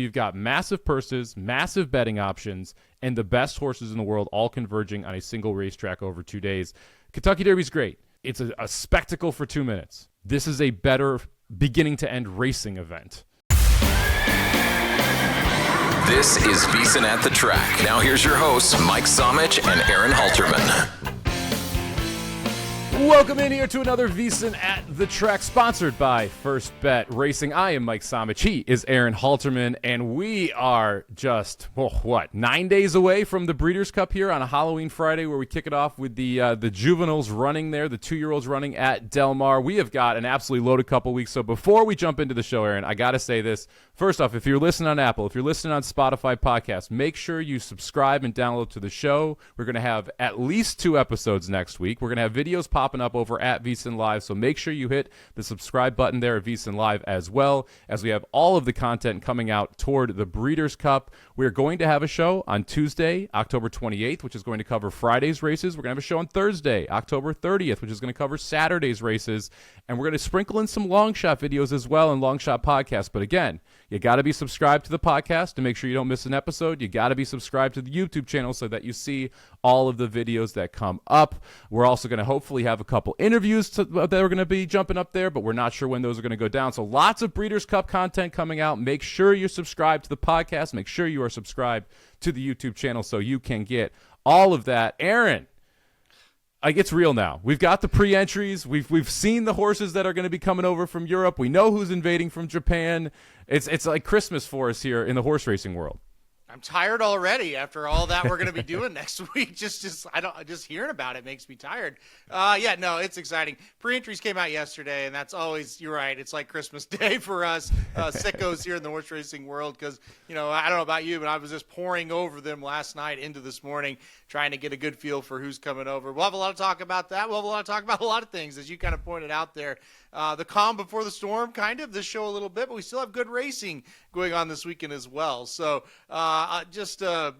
you've got massive purses, massive betting options, and the best horses in the world all converging on a single racetrack over 2 days. Kentucky Derby's great. It's a spectacle for 2 minutes. This is a better beginning-to-end racing event. This is VSiN at the Track. Now here's your hosts, Mike Somich and Aaron Halterman. Welcome in here to another VSiN at the Track, sponsored by First Bet Racing. I am Mike Somich. He is Aaron Halterman, and we are just, 9 days away from the Breeders' Cup here on a Halloween Friday, where we kick it off with the juveniles running there, the 2-year-olds running at Del Mar. We have got an absolutely loaded couple weeks, so before we jump into the show, Aaron, I got to say this. First off, if you're listening on Apple, if you're listening on Spotify podcasts, make sure you subscribe and download to the show. We're going to have at least 2 episodes next week. We're going to have videos popping up over at VSiN Live, so make sure you hit the subscribe button there at VSiN Live, as well as we have all of the content coming out toward the Breeders' Cup. We're going to have a show on Tuesday, October 28th, which is going to cover Friday's races. We're going to have a show on Thursday, October 30th, which is going to cover Saturday's races, and we're going to sprinkle in some long shot videos as well and long shot podcasts. But again, you got to be subscribed to the podcast to make sure you don't miss an episode. You got to be subscribed to the YouTube channel so that you see all of the videos that come up. We're also going to hopefully have a couple interviews that are going to be jumping up there, but we're not sure when those are going to go down. So lots of Breeders' Cup content coming out. Make sure you're subscribed to the podcast. Make sure you are subscribed to the YouTube channel so you can get all of that. Aaron, it's real now. We've got the pre-entries. We've seen the horses that are going to be coming over from Europe. We know who's invading from Japan. It's like Christmas for us here in the horse racing world. I'm tired already after all that we're going to be doing next week. Just hearing about it makes me tired. It's exciting. Pre-entries came out yesterday, and that's always, you're right, it's like Christmas Day for us sickos here in the horse racing world, because, I don't know about you, but I was just poring over them last night into this morning, trying to get a good feel for who's coming over. We'll have a lot of talk about that. We'll have a lot of talk about a lot of things, as you kind of pointed out there. The calm before the storm, kind of, this show a little bit, but we still have good racing going on this weekend as well. So just a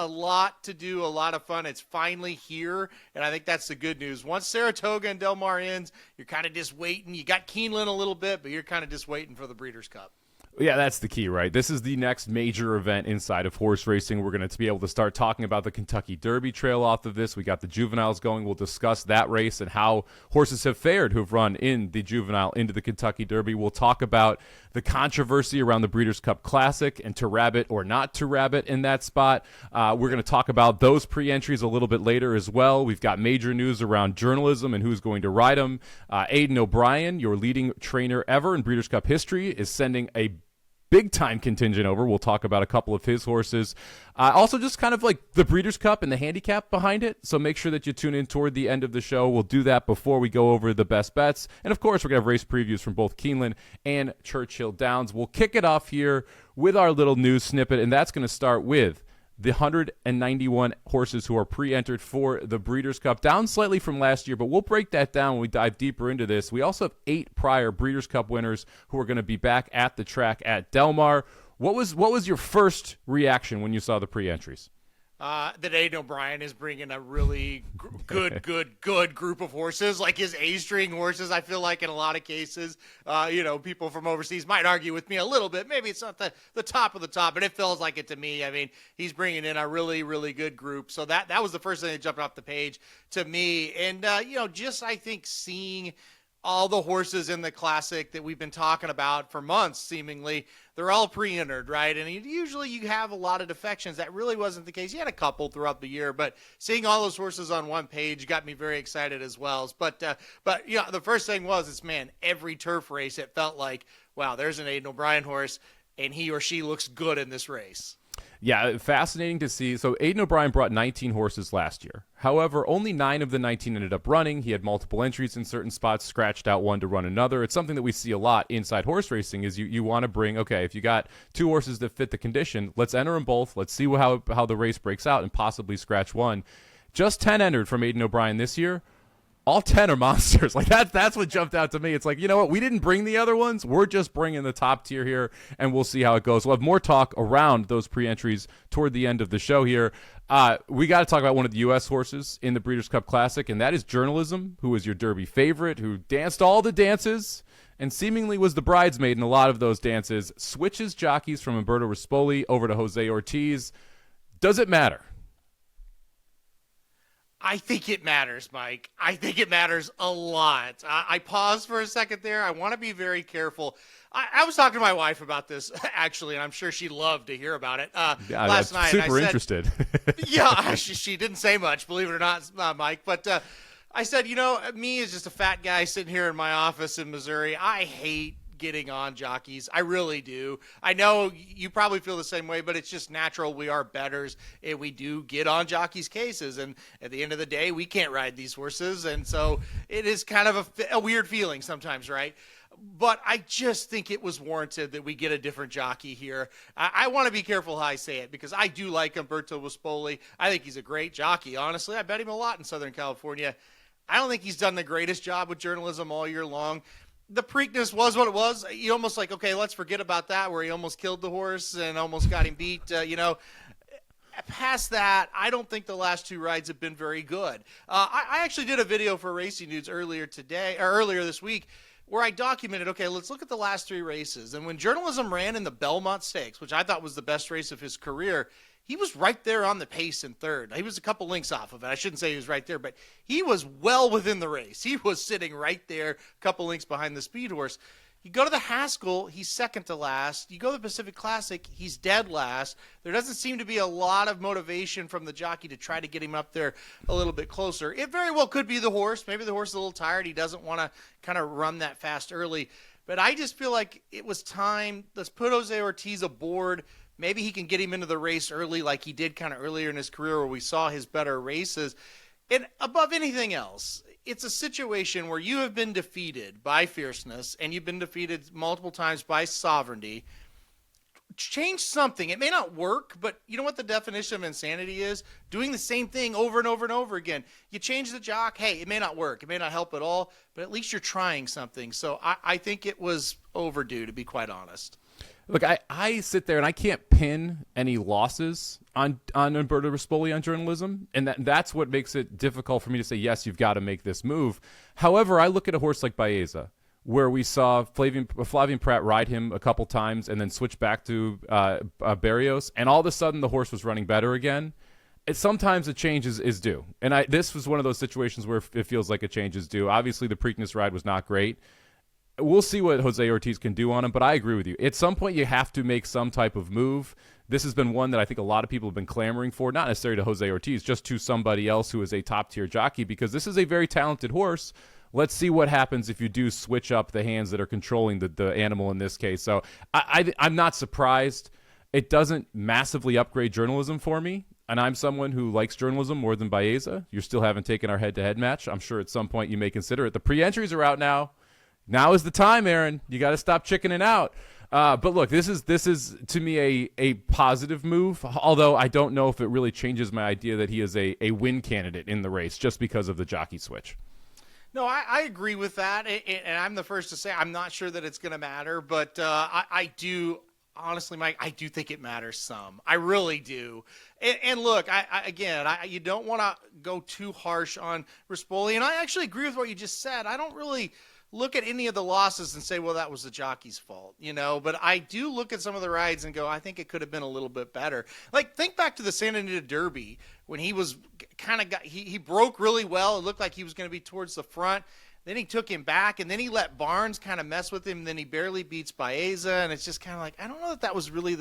lot to do, a lot of fun. It's finally here, and I think that's the good news. Once Saratoga and Del Mar ends, you're kind of just waiting. You got Keeneland a little bit, but you're kind of just waiting for the Breeders' Cup. Yeah, that's the key, right? This is the next major event inside of horse racing. We're going to be able to start talking about the Kentucky Derby trail off of this. We got the juveniles going. We'll discuss that race and how horses have fared who've run in the juvenile into the Kentucky Derby. We'll talk about the controversy around the Breeders' Cup Classic and to rabbit or not to rabbit in that spot. We're going to talk about those pre-entries a little bit later as well. We've got major news around journalism and who's going to ride them. Aidan O'Brien, your leading trainer ever in Breeders' Cup history, is sending a big-time contingent over. We'll talk about a couple of his horses. Also, just kind of like the Breeders' Cup and the handicap behind it. So make sure that you tune in toward the end of the show. We'll do that before we go over the best bets. And, of course, we're going to have race previews from both Keeneland and Churchill Downs. We'll kick it off here with our little news snippet, and that's going to start with the 191 horses who are pre-entered for the Breeders' Cup, down slightly from last year, but we'll break that down when we dive deeper into this. We also have 8 prior Breeders' Cup winners who are going to be back at the track at Del Mar. What was your first reaction when you saw the pre-entries? That Aidan O'Brien is bringing a really good group of horses, like his A-string horses. I feel like in a lot of cases, people from overseas might argue with me a little bit. Maybe it's not the top of the top, but it feels like it to me. I mean, he's bringing in a really, really good group. So that was the first thing that jumped off the page to me. And, I think seeing all the horses in the Classic that we've been talking about for months, seemingly, they're all pre-entered, right? And usually you have a lot of defections. That really wasn't the case. You had a couple throughout the year, but seeing all those horses on one page got me very excited as well. But the first thing was, every turf race, it felt like, wow, there's an Aidan O'Brien horse, and he or she looks good in this race. Yeah, fascinating to see. So Aidan O'Brien brought 19 horses last year. However, only 9 of the 19 ended up running. He had multiple entries in certain spots, scratched out one to run another. It's something that we see a lot inside horse racing is you want to bring, okay, if you got 2 horses that fit the condition, let's enter them both. Let's see how the race breaks out and possibly scratch one. Just 10 entered from Aidan O'Brien this year. All 10 are monsters. Like that's what jumped out to me. It's like, you know what? We didn't bring the other ones. We're just bringing the top tier here, and we'll see how it goes. We'll have more talk around those pre-entries toward the end of the show here. We got to talk about one of the U.S. horses in the Breeders' Cup Classic, and that is Journalism, who is your Derby favorite, who danced all the dances and seemingly was the bridesmaid in a lot of those dances, switches jockeys from Umberto Rispoli over to Jose Ortiz. Does it matter? I think it matters, Mike. I think it matters a lot. I paused for a second there. I want to be very careful. I was talking to my wife about this, actually, and I'm sure she'd love to hear about it. Last night, super I said, interested. Yeah, she didn't say much, believe it or not, Mike. But I said, me as just a fat guy sitting here in my office in Missouri, I hate getting on jockeys. I really do. I know you probably feel the same way, but it's just natural. We are bettors, and we do get on jockeys' cases. And at the end of the day, we can't ride these horses. And so it is kind of a weird feeling sometimes, right? But I just think it was warranted that we get a different jockey here. I want to be careful how I say it because I do like Umberto Rispoli. I think he's a great jockey, honestly. I bet him a lot in Southern California. I don't think he's done the greatest job with journalism all year long. The Preakness was what it was. You almost like, okay, let's forget about that where he almost killed the horse and almost got him beat. Past that, I don't think the last two rides have been very good. I actually did a video for Racing Nudes earlier this week where I documented, okay, let's look at the last three races. And when journalism ran in the Belmont Stakes, which I thought was the best race of his career, he was right there on the pace in third. He was a couple links off of it. I shouldn't say he was right there, but he was well within the race. He was sitting right there, a couple links behind the speed horse. You go to the Haskell, he's second to last. You go to the Pacific Classic, he's dead last. There doesn't seem to be a lot of motivation from the jockey to try to get him up there a little bit closer. It very well could be the horse. Maybe the horse is a little tired. He doesn't want to kind of run that fast early. But I just feel like it was time. Let's put Jose Ortiz aboard. Maybe he can get him into the race early like he did kind of earlier in his career where we saw his better races. And above anything else, it's a situation where you have been defeated by fierceness and you've been defeated multiple times by sovereignty. Change something. It may not work, but you know what the definition of insanity is? Doing the same thing over and over and over again. You change the jock. Hey, it may not work. It may not help at all, but at least you're trying something. So I think it was overdue, to be quite honest. Look, I sit there and I can't pin any losses on Umberto Rispoli on journalism, and that's what makes it difficult for me to say, yes, you've got to make this move. However, I look at a horse like Baeza, where we saw Flavien Prat ride him a couple times and then switch back to Barrios, and all of a sudden the horse was running better again. Sometimes a change is due, and this was one of those situations where it feels like a change is due. Obviously, the Preakness ride was not great. We'll see what Jose Ortiz can do on him, but I agree with you. At some point, you have to make some type of move. This has been one that I think a lot of people have been clamoring for, not necessarily to Jose Ortiz, just to somebody else who is a top-tier jockey, because this is a very talented horse. Let's see what happens if you do switch up the hands that are controlling the animal in this case. So I'm not surprised. It doesn't massively upgrade journalism for me, and I'm someone who likes journalism more than Baeza. You still haven't taken our head-to-head match. I'm sure at some point you may consider it. The pre-entries are out now. Now is the time, Aaron. You got to stop chickening out. But look, this is to me a positive move, although I don't know if it really changes my idea that he is a win candidate in the race just because of the jockey switch. No, I agree with that, and I'm the first to say I'm not sure that it's going to matter, but I do, honestly, Mike, I do think it matters some. I really do. And look, you don't want to go too harsh on Rispoli, and I actually agree with what you just said. I don't really look at any of the losses and say, well, that was the jockey's fault, but I do look at some of the rides and go, I think it could have been a little bit better. Like, think back to the Santa Anita Derby when he was he broke really well. It looked like he was going to be towards the front. Then he took him back, and then he let Barnes kind of mess with him. And then he barely beats Baeza, and it's just kind of like, I don't know that was really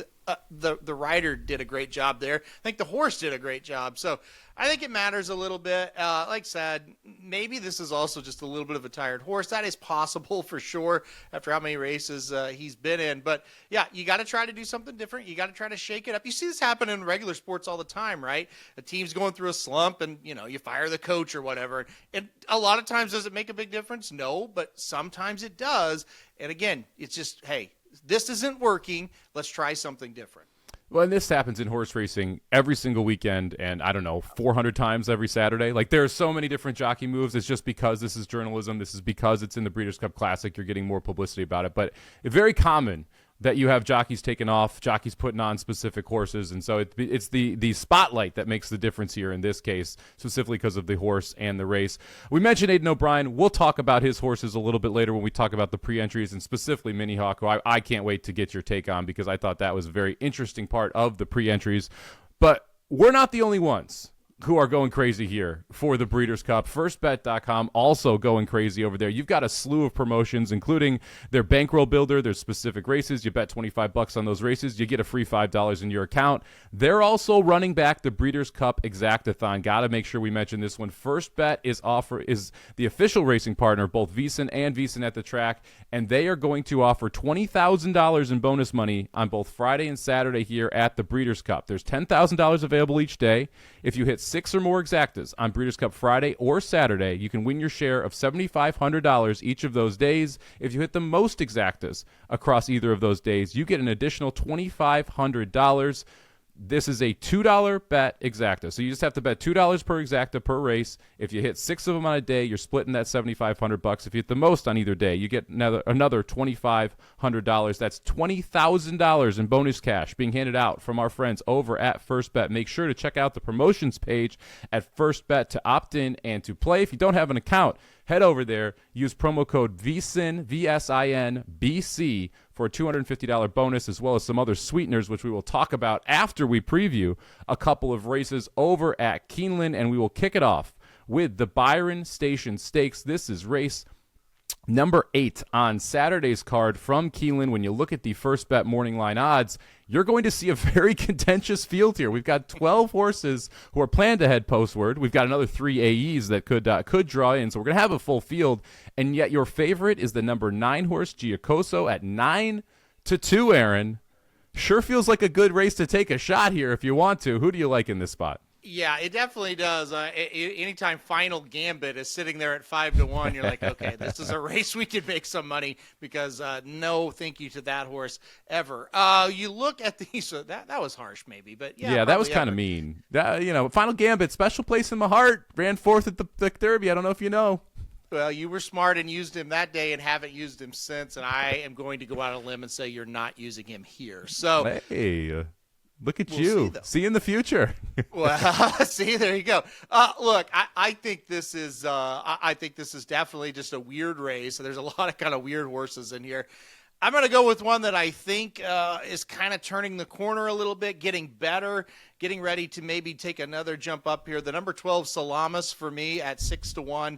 the rider did a great job there. I think the horse did a great job. So I think it matters a little bit. Like I said, maybe this is also just a little bit of a tired horse. That is possible for sure after how many races he's been in. But, yeah, you got to try to do something different. You got to try to shake it up. You see this happen in regular sports all the time, right? A team's going through a slump, and, you fire the coach or whatever. And a lot of times, does it make a big difference? No, but sometimes it does. And, again, it's just, hey, this isn't working. Let's try something different. Well, and this happens in horse racing every single weekend and, 400 times every Saturday. Like, there are so many different jockey moves. It's just because this is journalism. This is because it's in the Breeders' Cup Classic. You're getting more publicity about it. But it's very common that you have jockeys taking off, jockeys putting on specific horses, and so it's the spotlight that makes the difference here in this case, specifically because of the horse and the race. We mentioned Aidan O'Brien. We'll talk about his horses a little bit later when we talk about the pre-entries, and specifically Mini Hawk, who I can't wait to get your take on because I thought that was a very interesting part of the pre-entries. But we're not the only ones who are going crazy here for the Breeders' Cup. FirstBet.com also going crazy over there. You've got a slew of promotions, including their bankroll builder. There's specific races. You bet $25 on those races, you get a free $5 in your account. They're also running back the Breeders' Cup Exactathon. Got to make sure we mention this one. FirstBet is the official racing partner of both VSiN and VSiN at the Track, and they are going to offer $20,000 in bonus money on both Friday and Saturday here at the Breeders' Cup. There's $10,000 available each day. If you hit 6 or more exactas on Breeders' Cup Friday or Saturday, you can win your share of $7,500 each of those days. If you hit the most exactas across either of those days, you get an additional $2,500. This is a $2 bet exacta. So you just have to bet $2 per exacta per race. If you hit 6 of them on a day, you're splitting that $7,500. If you hit the most on either day, you get another $2,500. That's $20,000 in bonus cash being handed out from our friends over at FirstBet. Make sure to check out the promotions page at FirstBet to opt in and to play. If you don't have an account, head over there, use promo code VSiN, VSIN, BC for a $250 bonus, as well as some other sweeteners, which we will talk about after we preview a couple of races over at Keeneland, and we will kick it off with the Byron Station Stakes. This is race number 8 on Saturday's card from Keeneland. When you look at the FirstBet morning line odds, you're going to see a very contentious field here. We've got 12 horses who are planned to head postward. We've got another 3 AEs that could draw in, so we're going to have a full field. And yet your favorite is the number 9 horse, Giacoso, at 9-2, Aaron. Sure feels like a good race to take a shot here if you want to. Who do you like in this spot? Yeah, it definitely does. Anytime Final Gambit is sitting there at 5-1, you're like, okay, this is a race we could make some money because no thank you to that horse ever. You look at these, that was harsh maybe, but yeah. That was kind of mean. Final Gambit, special place in my heart, ran fourth at the Derby. I don't know if you know. Well, you were smart and used him that day and haven't used him since, and I am going to go out on a limb and say you're not using him here. So, hey. Look at you. See in the future. Well, see, there you go. Look, I think this is definitely just a weird race. There's a lot of kind of weird horses in here. I'm going to go with one that I think is kind of turning the corner a little bit, getting better, getting ready to maybe take another jump up here. The number 12 Salamis for me at 6-1.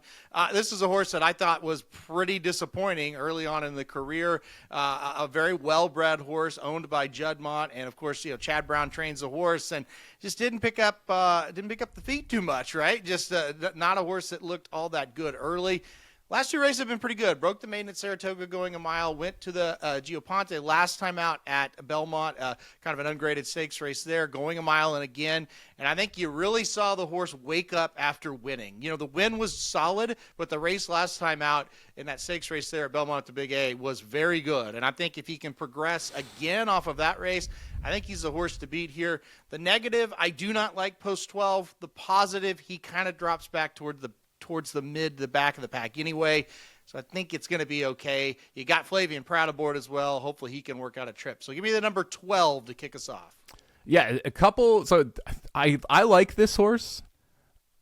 This is a horse that I thought was pretty disappointing early on in the career. A very well-bred horse owned by Juddmonte, and of course, Chad Brown trains the horse, and just didn't pick up the feet too much, right? Just not a horse that looked all that good early. Last 2 races have been pretty good. Broke the maiden at Saratoga going a mile, went to the Gioponte last time out at Belmont, kind of an ungraded stakes race there, going a mile and again. And I think you really saw the horse wake up after winning. The win was solid, but the race last time out in that stakes race there at Belmont at the Big A was very good. And I think if he can progress again off of that race, I think he's the horse to beat here. The negative, I do not like post 12. The positive, he kind of drops back towards the back of the pack anyway. So I think it's going to be okay. You got Flavian Proud aboard as well. Hopefully he can work out a trip. So give me the number 12 to kick us off. Yeah, a couple. So I like this horse.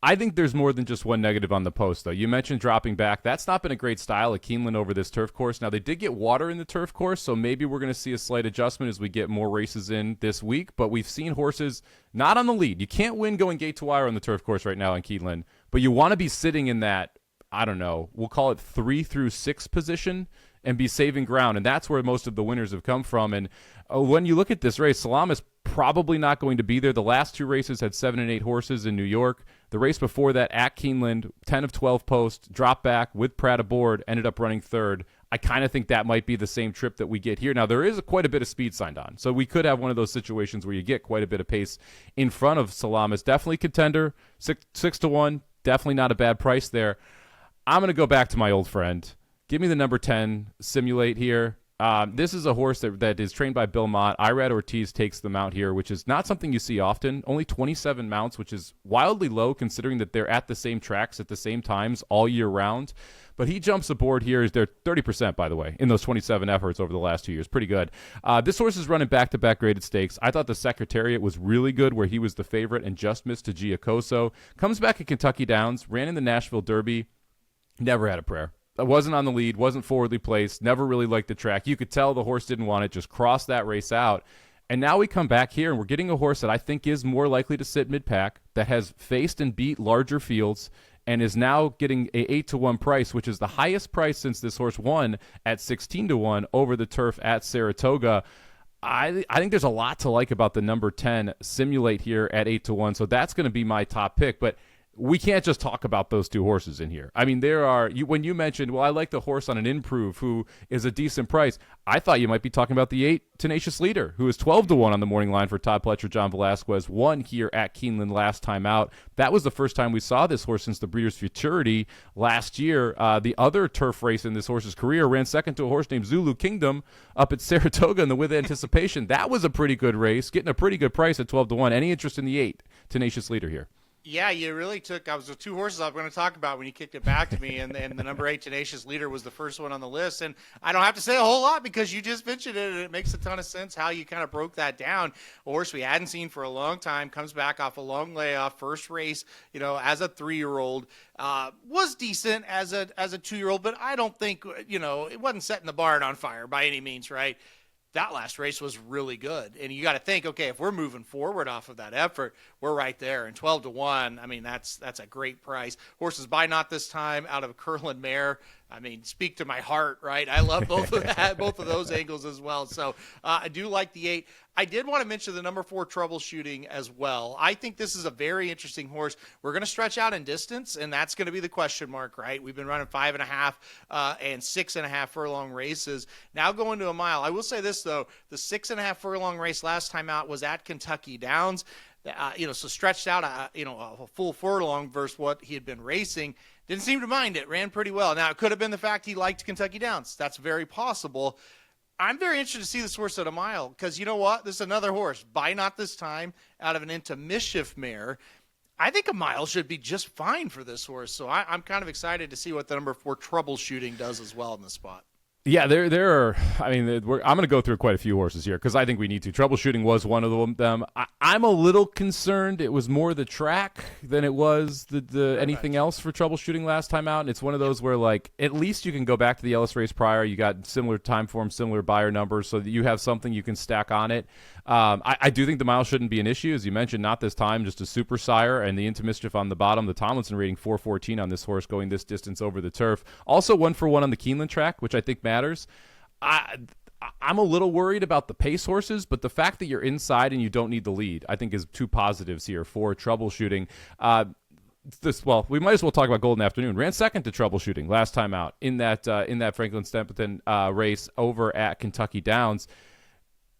I think there's more than just one negative on the post, though. You mentioned dropping back. That's not been a great style at Keeneland over this turf course. Now, they did get water in the turf course, so maybe we're going to see a slight adjustment as we get more races in this week. But we've seen horses not on the lead. You can't win going gate to wire on the turf course right now in Keeneland, but you want to be sitting in that, I don't know, we'll call it 3 through 6 position and be saving ground. And that's where most of the winners have come from. And when you look at this race, Salamis probably not going to be there. The last 2 races had 7 and 8 horses in New York. The race before that at Keeneland, 10 of 12 post, dropped back with Pratt aboard, ended up running 3rd. I kind of think that might be the same trip that we get here. Now, there is quite a bit of speed signed on, so we could have one of those situations where you get quite a bit of pace in front of Salamis. Definitely contender, 6-1, definitely not a bad price there. I'm going to go back to my old friend. Give me the number 10, Simulate here. This is a horse that is trained by Bill Mott. Irad Ortiz takes the mount here, which is not something you see often. Only 27 mounts, which is wildly low considering that they're at the same tracks at the same times all year round. But he jumps aboard here. They're 30%, by the way, in those 27 efforts over the last 2 years. Pretty good. This horse is running back-to-back graded stakes. I thought the Secretariat was really good where he was the favorite and just missed to Giacoso. Comes back at Kentucky Downs, ran in the Nashville Derby, never had a prayer. Wasn't on the lead, wasn't forwardly placed, never really liked the track. You could tell the horse didn't want it, just crossed that race out. And now we come back here, and we're getting a horse that I think is more likely to sit mid-pack, that has faced and beat larger fields, and is now getting a 8-1 price, which is the highest price since this horse won at 16-1 over the turf at Saratoga. I think there's a lot to like about the number 10 Simulate here at 8-1, so that's going to be my top pick. But we can't just talk about those two horses in here. I mean, when you mentioned, well, I like the horse on an improve who is a decent price, I thought you might be talking about the 8 Tenacious Leader, who is 12-1 on the morning line for Todd Pletcher, John Velasquez, won here at Keeneland last time out. That was the first time we saw this horse since the Breeders' Futurity last year. The other turf race in this horse's career ran second to a horse named Zulu Kingdom up at Saratoga in the With Anticipation. That was a pretty good race, getting a pretty good price at 12-1. Any interest in the 8 Tenacious Leader here? Yeah, you really took. I was the two horses I was going to talk about when you kicked it back to me, and the number 8 Tenacious Leader was the first one on the list. And I don't have to say a whole lot because you just mentioned it, and it makes a ton of sense how you kind of broke that down. A horse we hadn't seen for a long time, comes back off a long layoff, first race, as a 3-year-old, was decent as a 2-year-old, but I don't think it wasn't setting the barn on fire by any means, right? That last race was really good. And you got to think, okay, if we're moving forward off of that effort, we're right there. And 12-1, I mean, that's a great price. Horses by Not This Time out of a Curlin mare. I mean, speak to my heart, right? I love both of those angles as well. So I do like the 8. I did want to mention the number 4 Troubleshooting as well. I think this is a very interesting horse. We're going to stretch out in distance, and that's going to be the question mark, right? We've been running 5.5 and 6.5 furlong races. Now going to a mile. I will say this, though. The 6.5 furlong race last time out was at Kentucky Downs. So stretched out, a full furlong versus what he had been racing. Didn't seem to mind it. Ran pretty well. Now, it could have been the fact he liked Kentucky Downs. That's very possible. I'm very interested to see this horse at a mile because you know what? This is another horse, by Not This Time, out of an Into Mischief mare. I think a mile should be just fine for this horse. So I'm kind of excited to see what the number 4 Troubleshooting does as well in the spot. Yeah, there are. I mean, I'm going to go through quite a few horses here because I think we need to. Troubleshooting was one of them. I'm a little concerned. It was more the track than it was the anything else for Troubleshooting last time out. And it's one of those where, like, at least you can go back to the Ellis race prior. You got similar time form, similar buyer numbers, so that you have something you can stack on it. I do think the mile shouldn't be an issue, as you mentioned. Not this time, just a super sire, and the Into Mischief on the bottom. The Tomlinson rating 414 on this horse going this distance over the turf. Also 1-for-1 on the Keeneland track, which I think matters. I'm a little worried about the pace horses, but the fact that you're inside and you don't need the lead, I think, is two positives here for Troubleshooting. We might as well talk about Golden Afternoon. Ran second to Troubleshooting last time out in that Franklin Templeton race over at Kentucky Downs.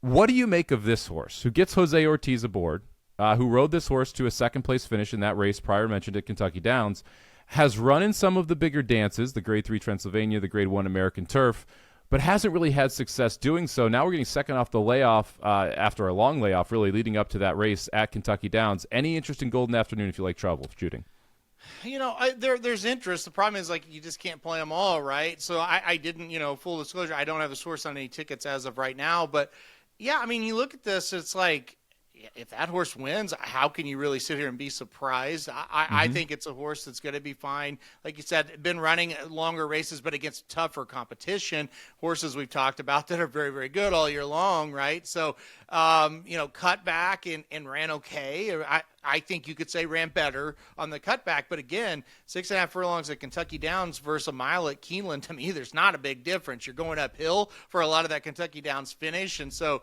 What do you make of this horse, who gets Jose Ortiz aboard, who rode this horse to a second-place finish in that race prior mentioned at Kentucky Downs, has run in some of the bigger dances, the Grade 3 Transylvania, the Grade 1 American Turf, but hasn't really had success doing so. Now we're getting second off the layoff after a long layoff, really, leading up to that race at Kentucky Downs. Any interest in Golden Afternoon if you like troubleshooting? There's interest. The problem is, like, you just can't play them all, right? So I didn't, full disclosure, I don't have a source on any tickets as of right now, but yeah, I mean, you look at this, it's like, if that horse wins, how can you really sit here and be surprised? I think it's a horse that's going to be fine. Like you said, been running longer races, but against tougher competition. Horses we've talked about that are very, very good all year long, right? So, cut back and ran okay. I think you could say ran better on the cutback. But again, 6.5 furlongs at Kentucky Downs versus a mile at Keeneland, to me, there's not a big difference. You're going uphill for a lot of that Kentucky Downs finish. And so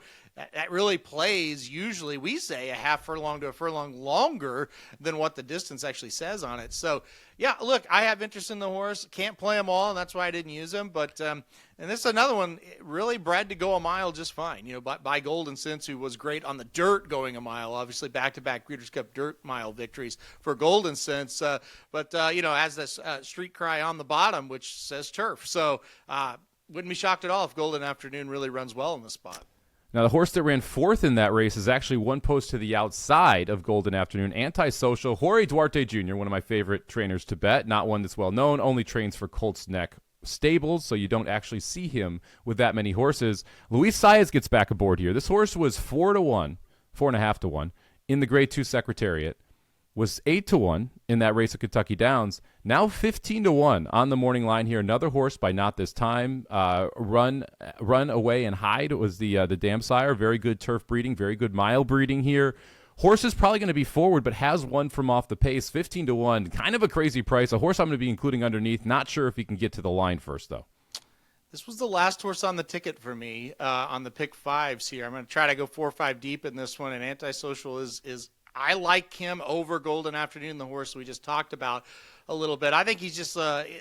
that really plays, usually we say, a half furlong to a furlong longer than what the distance actually says on it. So, yeah, look, I have interest in the horse. Can't play them all, and that's why I didn't use them. But and this is another one really bred to go a mile just fine. By Golden Sense, who was great on the dirt going a mile. Obviously, back-to-back Breeders' Cup dirt mile victories for Golden Sense. But has this street cry on the bottom, which says turf. So wouldn't be shocked at all if Golden Afternoon really runs well in this spot. Now, the horse that ran fourth in that race is actually one post to the outside of Golden Afternoon. Antisocial, Jorge Duarte Jr., one of my favorite trainers to bet, not one that's well known, only trains for Colts Neck Stables, so you don't actually see him with that many horses. Luis Saez gets back aboard here. This horse was 4-1, 4.5-1 in the Grade 2 Secretariat, was 8-1 in that race at Kentucky Downs, now 15-1 on the morning line here. Another horse by Not This Time. Run Away and Hide was the dam sire. Very good turf breeding, very good mile breeding here. Horse is probably going to be forward, but has won from off the pace, 15-1. Kind of a crazy price. A horse I'm going to be including underneath. Not sure if he can get to the line first, though. This was the last horse on the ticket for me on the pick fives here. I'm going to try to go 4 or 5 deep in this one, and Antisocial is I like him over Golden Afternoon, the horse we just talked about a little bit. I think he's just,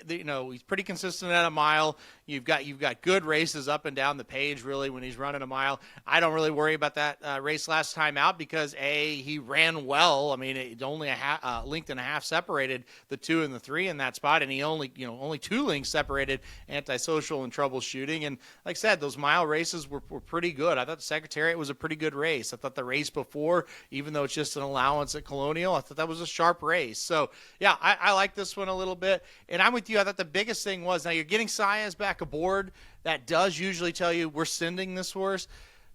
he's pretty consistent at a mile. You've got good races up and down the page, really, when he's running a mile. I don't really worry about that race last time out because, he ran well. I mean, it's only a length and a half separated the 2 and the 3 in that spot, and he only 2 lengths separated Antisocial and Troubleshooting. And like I said, those mile races were pretty good. I thought the Secretariat was a pretty good race. I thought the race before, even though it's just an allowance at Colonial, I thought that was a sharp race. So, yeah, I like this one a little bit. And I'm with you. I thought the biggest thing was, now you're getting Saez back aboard. That does usually tell you we're sending this horse.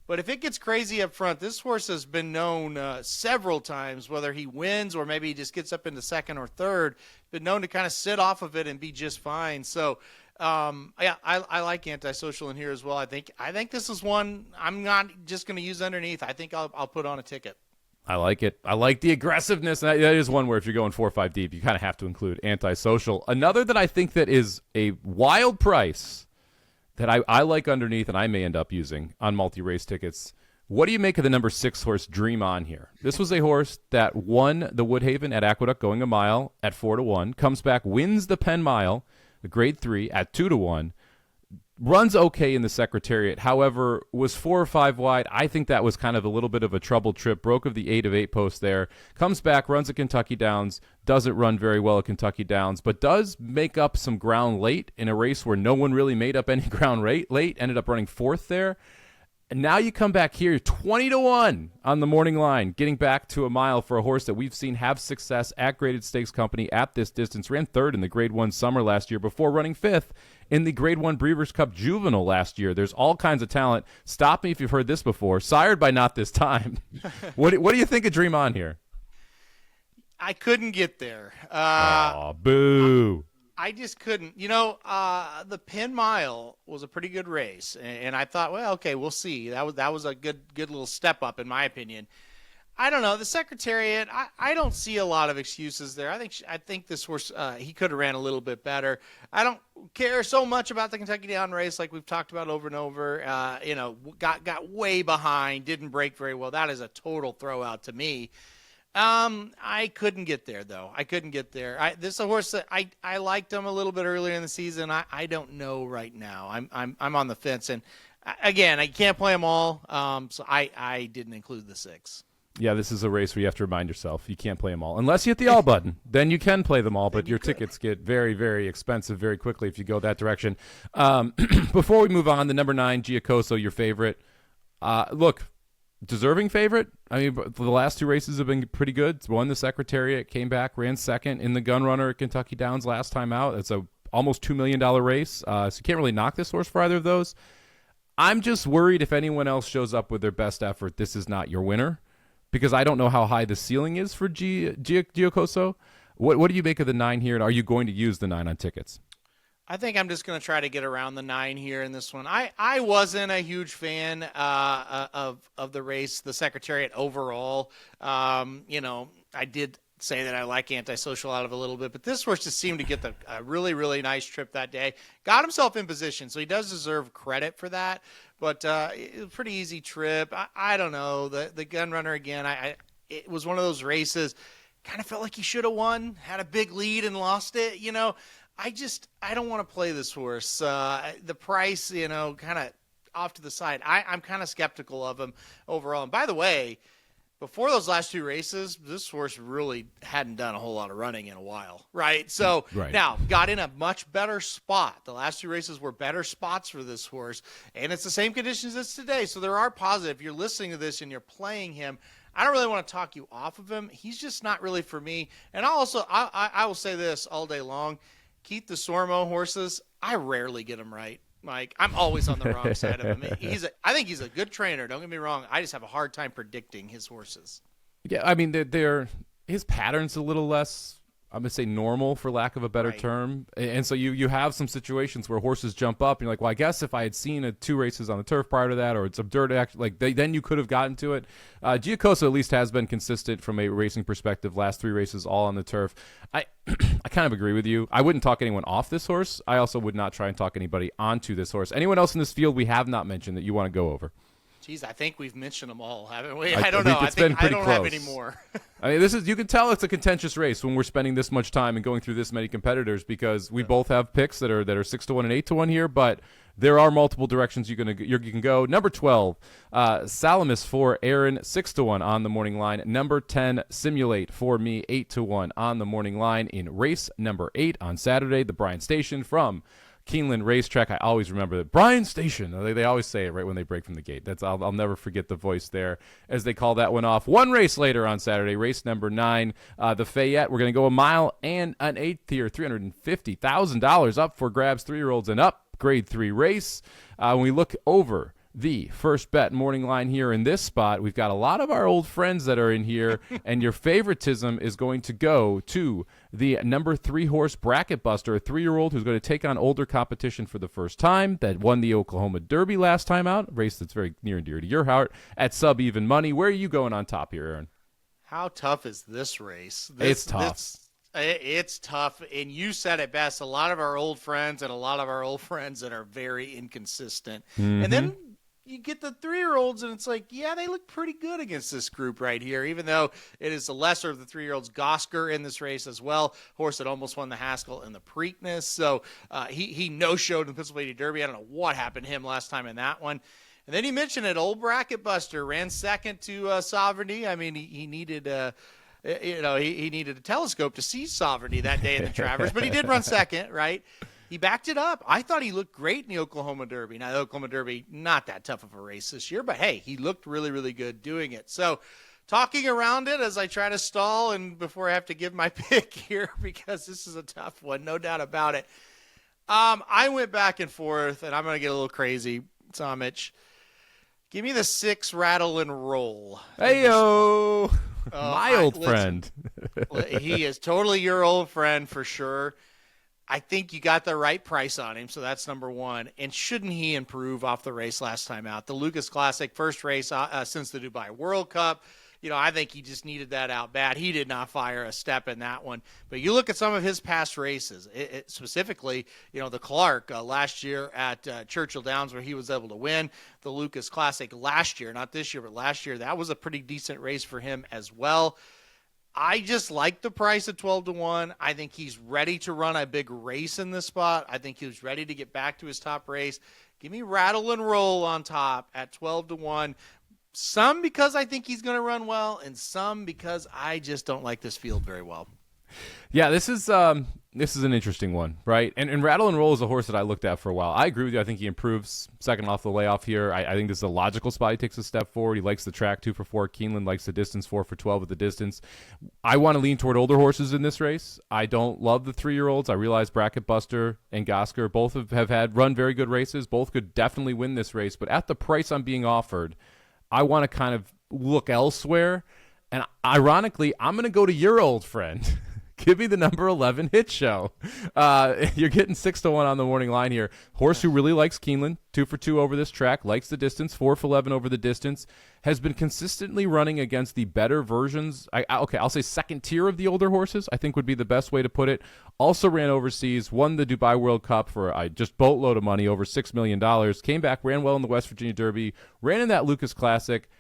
But if it gets crazy up front, this horse has been known several times, whether he wins or maybe he just gets up into second or third, been known to kind of sit off of it and be just fine. So, I like Antisocial in here as well. I think this is one I'm not just going to use underneath. I think I'll put on a ticket. I like it. I like the aggressiveness. That is one where if you're going 4 or 5 deep, you kind of have to include Antisocial. Another that I think that is a wild price that I like underneath and I may end up using on multi-race tickets. What do you make of the number 6 horse, Dream On, here? This was a horse that won the Woodhaven at Aqueduct going a mile at 4-1, comes back, wins the Penn Mile, the Grade 3 at 2-1, runs okay in the Secretariat, however, was 4 or 5 wide. I think that was kind of a little bit of a trouble trip. Broke of the 8 of 8 post there. Comes back, runs at Kentucky Downs. Doesn't run very well at Kentucky Downs, but does make up some ground late in a race where no one really made up any ground late. Ended up running 4th there. And now you come back here, 20-1 on the morning line, getting back to a mile for a horse that we've seen have success at Graded Stakes Company at this distance. Ran 3rd in the Grade 1 Summer last year before running 5th in the Grade 1 Breeders' Cup Juvenile last year. There's all kinds of talent. Stop me if you've heard this before. Sired by Not This Time. What do you think of Dream On here? I couldn't get there. Boo. I just couldn't. The Penn Mile was a pretty good race, and I thought, well, okay, we'll see. That was a good little step up, in my opinion. I don't know. The Secretariat, I don't see a lot of excuses there. I think this horse, he could have ran a little bit better. I don't care so much about the Kentucky Down race, like we've talked about over and over. Got way behind, didn't break very well. That is a total throwout to me. I couldn't get there, though. I couldn't get there. This is a horse that I liked him a little bit earlier in the season. I don't know right now. I'm on the fence, and again, I can't play them all. So I didn't include the 6. Yeah, this is a race where you have to remind yourself you can't play them all. Unless you hit the all button. Then you can play them all, but your tickets get very, very expensive very quickly if you go that direction. Before we move on, the number 9, Giacoso, your favorite. Look, deserving favorite. I mean, the last 2 races have been pretty good. Won the Secretariat, came back, ran 2nd in the Gun Runner at Kentucky Downs last time out. It's a almost $2 million race, so you can't really knock this horse for either of those. I'm just worried if anyone else shows up with their best effort, this is not your winner, because I don't know how high the ceiling is for Giacoso. What do you make of the 9 here, and are you going to use the 9 on tickets? I think I'm just going to try to get around the 9 here in this one. I wasn't a huge fan of the race, the Secretariat overall. I did say that I like Antisocial out of a little bit, but this horse just seemed to get a really, really nice trip that day. Got himself in position, so he does deserve credit for that. But it was a pretty easy trip. I don't know. The Gun Runner, again, it was one of those races, kind of felt like he should have won, had a big lead and lost it, I don't want to play this horse. The price, kind of off to the side. I'm kind of skeptical of him overall. And by the way, before those last 2 races, this horse really hadn't done a whole lot of running in a while, right? So now got in a much better spot. The last 2 races were better spots for this horse, and it's the same conditions as today. So there are positive. If you're listening to this and you're playing him, I don't really want to talk you off of him. He's just not really for me. And I will say this all day long. Keith the Sormo horses, I rarely get them right. Like, I'm always on the wrong side of him. I think he's a good trainer. Don't get me wrong. I just have a hard time predicting his horses. Yeah, I mean, his pattern's a little less, I'm going to say, normal, for lack of a better term. And so you have some situations where horses jump up, and you're like, well, I guess if I had seen 2 races on the turf prior to that, or it's some dirt action, like then you could have gotten to it. Giacosa at least has been consistent from a racing perspective. Last 3 races all on the turf. I kind of agree with you. I wouldn't talk anyone off this horse. I also would not try and talk anybody onto this horse. Anyone else in this field we have not mentioned that you want to go over? Geez, I think we've mentioned them all, haven't we? I don't know. I don't have any more. I mean, you can tell it's a contentious race when we're spending this much time and going through this many competitors, because we both have picks that are 6-1 and 8-1 here, but there are multiple directions you can go. Number 12, Salamis for Aaron, 6-1 on the morning line. Number 10, Simulate for me, 8-1 on the morning line in race number 8 on Saturday, the Bryan Station from Keeneland Racetrack. I always remember that. Bryan Station. They always say it right when they break from the gate. I'll never forget the voice there as they call that one off. 1 race later on Saturday, race number 9, the Fayette. We're going to go 1 mile and an 1/8 here, $350,000 up for grabs, 3-year-olds and up. Grade 3 race. When we look over the first bet morning line here in this spot, we've got a lot of our old friends that are in here, and your favoritism is going to go to the number 3 horse Bracket Buster, a 3-year-old who's going to take on older competition for the first time, that won the Oklahoma Derby last time out, a race that's very near and dear to your heart, at sub-even money. Where are you going on top here, Aaron? How tough is this race? It's tough. It's tough, and you said it best. A lot of our old friends that are very inconsistent. And then you get the 3-year-olds, and it's like, yeah, they look pretty good against this group right here, even though it is the lesser of the 3-year-olds. Gosker in this race as well, horse that almost won the Haskell and the Preakness. So he no-showed in the Pennsylvania Derby. I don't know what happened to him last time in that one. And then he mentioned it, old Bracket Buster ran second to Sovereignty. I mean, he needed he needed a telescope to see Sovereignty that day in the Travers, but he did run second, right? He backed it up. I thought he looked great in the Oklahoma Derby. Now, the Oklahoma Derby, not that tough of a race this year, but hey, he looked really, really good doing it. So, talking around it as I try to stall and before I have to give my pick here, because this is a tough one, no doubt about it. I went back and forth, and I'm going to get a little crazy, Somich. Give me the 6 Rattle and Roll. Hey-yo! My old friend. He is totally your old friend for sure. I think you got the right price on him, so that's number 1. And shouldn't he improve off the race last time out? The Lucas Classic, first race since the Dubai World Cup. I think he just needed that out bad. He did not fire a step in that one. But you look at some of his past races, specifically, the Clark last year at Churchill Downs where he was able to win. The Lucas Classic last year, not this year, but last year, that was a pretty decent race for him as well. I just like the price at 12-1. I think he's ready to run a big race in this spot. I think he's ready to get back to his top race. Give me Rattle and Roll on top at 12-1. Some because I think he's going to run well, and some because I just don't like this field very well. Yeah, this is an interesting one, right? And Rattle and Roll is a horse that I looked at for a while. I agree with you. I think he improves second off the layoff here. I think this is a logical spot. He takes a step forward. He likes the track 2 for 4. Keeneland likes the distance 4 for 12 at the distance. I want to lean toward older horses in this race. I don't love the 3-year-olds. I realize Bracket Buster and Gosker both have run very good races. Both could definitely win this race. But at the price I'm being offered, I want to kind of look elsewhere. And ironically, I'm going to go to your old friend. Give me the number 11 Hit Show. You're getting 6-1 on the morning line here. Horse who really likes Keeneland, 2 for 2 over this track, likes the distance, 4 for 11 over the distance, has been consistently running against the better versions. I'll say second tier of the older horses, I think would be the best way to put it. Also ran overseas, won the Dubai World Cup for just boatload of money, over $6 million. Came back, ran well in the West Virginia Derby, ran in that Lucas Classic.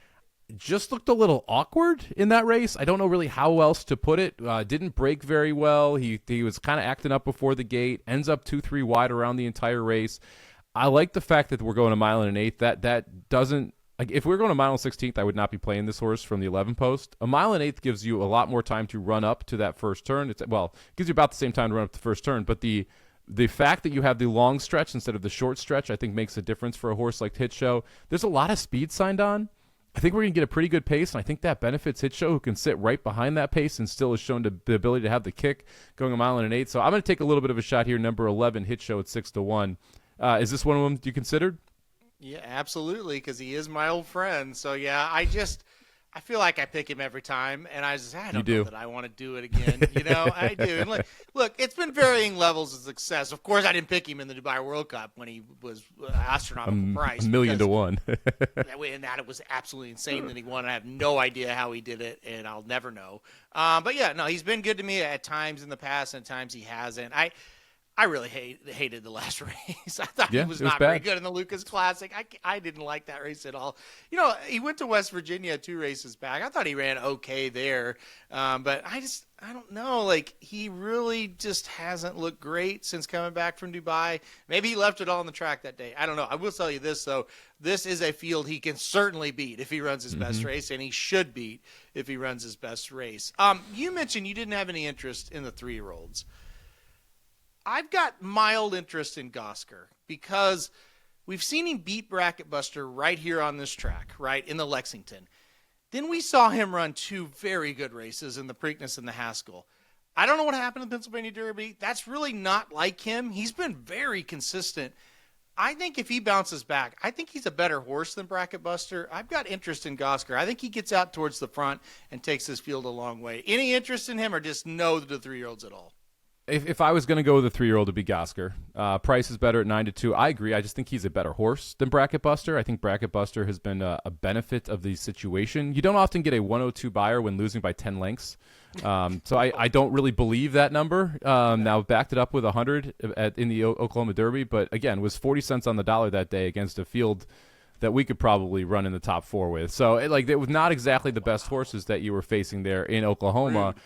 Just looked a little awkward in that race. I don't know really how else to put it. Didn't break very well. He was kind of acting up before the gate. Ends up 2-3 wide around the entire race. I like the fact that we're going 1 mile and an 1/8. That doesn't Like if we're going a mile and 16th, I would not be playing this horse from the 11 post. A mile and 8th gives you a lot more time to run up to that first turn. It gives you about the same time to run up the first turn, but the fact that you have the long stretch instead of the short stretch, I think makes a difference for a horse like Hit Show. There's a lot of speed signed on. I think we're going to get a pretty good pace, and I think that benefits Hit Show, who can sit right behind that pace and still has shown the ability to have the kick going a mile and an 8th. So I'm going to take a little bit of a shot here. Number 11, Hit Show at 6-1. Is this one of them you considered? Yeah, absolutely, because he is my old friend. So, yeah, I feel like I pick him every time, and I don't know that I want to do it again. I do. And look, it's been varying levels of success. Of course, I didn't pick him in the Dubai World Cup when he was astronomical price. $1 million to 1. And that it was absolutely insane that he won. I have no idea how he did it, and I'll never know. But, yeah, no, he's been good to me at times in the past, and at times he hasn't. I really hated the last race. I thought he was not very good in the Lucas Classic. I didn't like that race at all. He went to West Virginia 2 races back. I thought he ran okay there. But I don't know. Like, he really just hasn't looked great since coming back from Dubai. Maybe he left it all on the track that day. I don't know. I will tell you this, though. This is a field he can certainly beat if he runs his best race, and he should beat if he runs his best race. You mentioned you didn't have any interest in the 3-year-olds. I've got mild interest in Gosker because we've seen him beat Bracket Buster right here on this track, right, in the Lexington. Then we saw him run 2 very good races in the Preakness and the Haskell. I don't know what happened in the Pennsylvania Derby. That's really not like him. He's been very consistent. I think if he bounces back, I think he's a better horse than Bracket Buster. I've got interest in Gosker. I think he gets out towards the front and takes this field a long way. Any interest in him or just no to the 3-year-olds at all? If I was going to go with a 3-year-old, it'd be Gosker. Price is better at 9-2. I agree. I just think he's a better horse than Bracket Buster. I think Bracket Buster has been a benefit of the situation. You don't often get a 102 buyer when losing by 10 lengths. So I don't really believe that number. Now backed it up with 100 in the Oklahoma Derby, but again, was 40 cents on the dollar that day against a field that we could probably run in the top 4 with. So it was not exactly the best horses that you were facing there in Oklahoma. Rude.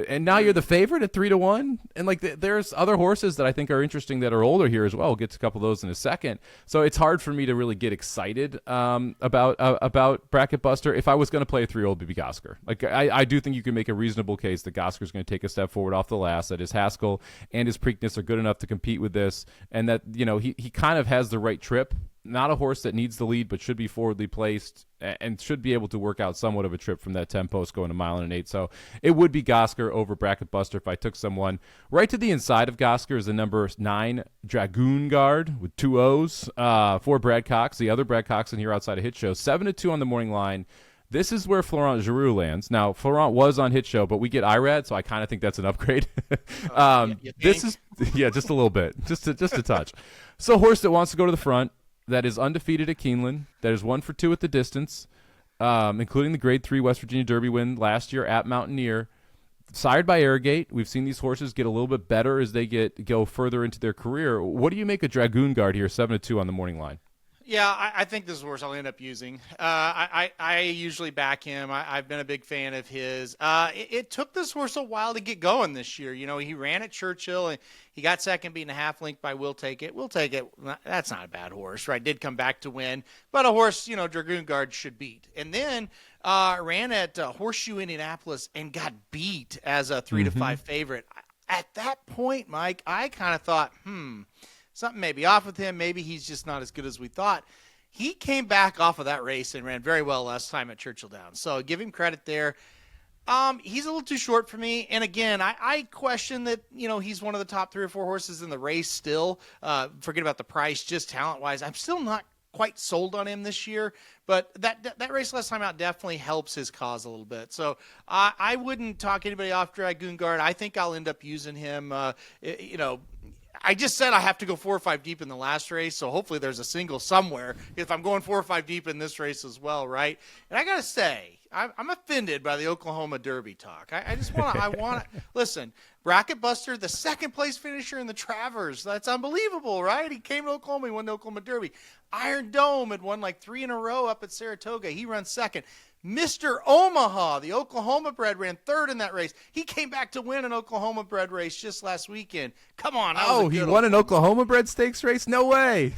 And now you're the favorite at 3-1, and there's other horses that I think are interesting that are older here as well. We'll get to a couple of those in a second. So it's hard for me to really get excited about Bracket Buster. If I was going to play a 3-year-old, it'd be Gosker. I do think you can make a reasonable case that Gosker's going to take a step forward off the last. That his Haskell and his Preakness are good enough to compete with this, and that he kind of has the right trip. Not a horse that needs the lead, but should be forwardly placed and should be able to work out somewhat of a trip from that 10 post going a mile and an 8. So it would be Gosker over Bracket Buster if I took someone. Right to the inside of Gosker is the number 9 Dragoon Guard with 2 O's for Brad Cox. The other Brad Cox in here outside of Hit Show. 7-2 on the morning line. This is where Florent Giroux lands. Now, Florent was on Hit Show, but we get IRAD, so I kind of think that's an upgrade. This is, just a little bit, just a touch. So, horse that wants to go to the front, that is undefeated at Keeneland, that is 1-2 at the distance, including the Grade 3 West Virginia Derby win last year at Mountaineer. Sired by Arrogate, we've seen these horses get a little bit better as they go further into their career. What do you make of Dragoon Guard here, 7-2 on the morning line? Yeah, I think this is a horse I'll end up using. I usually back him. I've been a big fan of his. It took this horse a while to get going this year. He ran at Churchill, and he got second, beating a half length by Will Take It. Will Take It, that's not a bad horse, right? Did come back to win, but a horse, Dragoon Guard should beat. And then ran at Horseshoe Indianapolis and got beat as a 3-5 favorite. At that point, Mike, I kind of thought, something may be off with him. Maybe he's just not as good as we thought. He came back off of that race and ran very well last time at Churchill Downs. So give him credit there. He's a little too short for me. And again, I question that, he's one of the top 3 or 4 horses in the race still. Forget about the price, just talent-wise. I'm still not quite sold on him this year, but that race last time out definitely helps his cause a little bit. So I wouldn't talk anybody off Dragoon Guard. I think I'll end up using him, I just said I have to go 4 or 5 deep in the last race, so hopefully there's a single somewhere if I'm going 4 or 5 deep in this race as well, right? And I got to say, I'm offended by the Oklahoma Derby talk. I just want to listen, Bracket Buster, the second-place finisher in the Travers. That's unbelievable, right? He came to Oklahoma. He won the Oklahoma Derby. Iron Dome had won 3 in a row up at Saratoga. He runs second. Mr. Omaha, the Oklahoma bred, ran third in that race. He came back to win an Oklahoma bred race just last weekend. Come on. He won an Oklahoma bred stakes race? No way.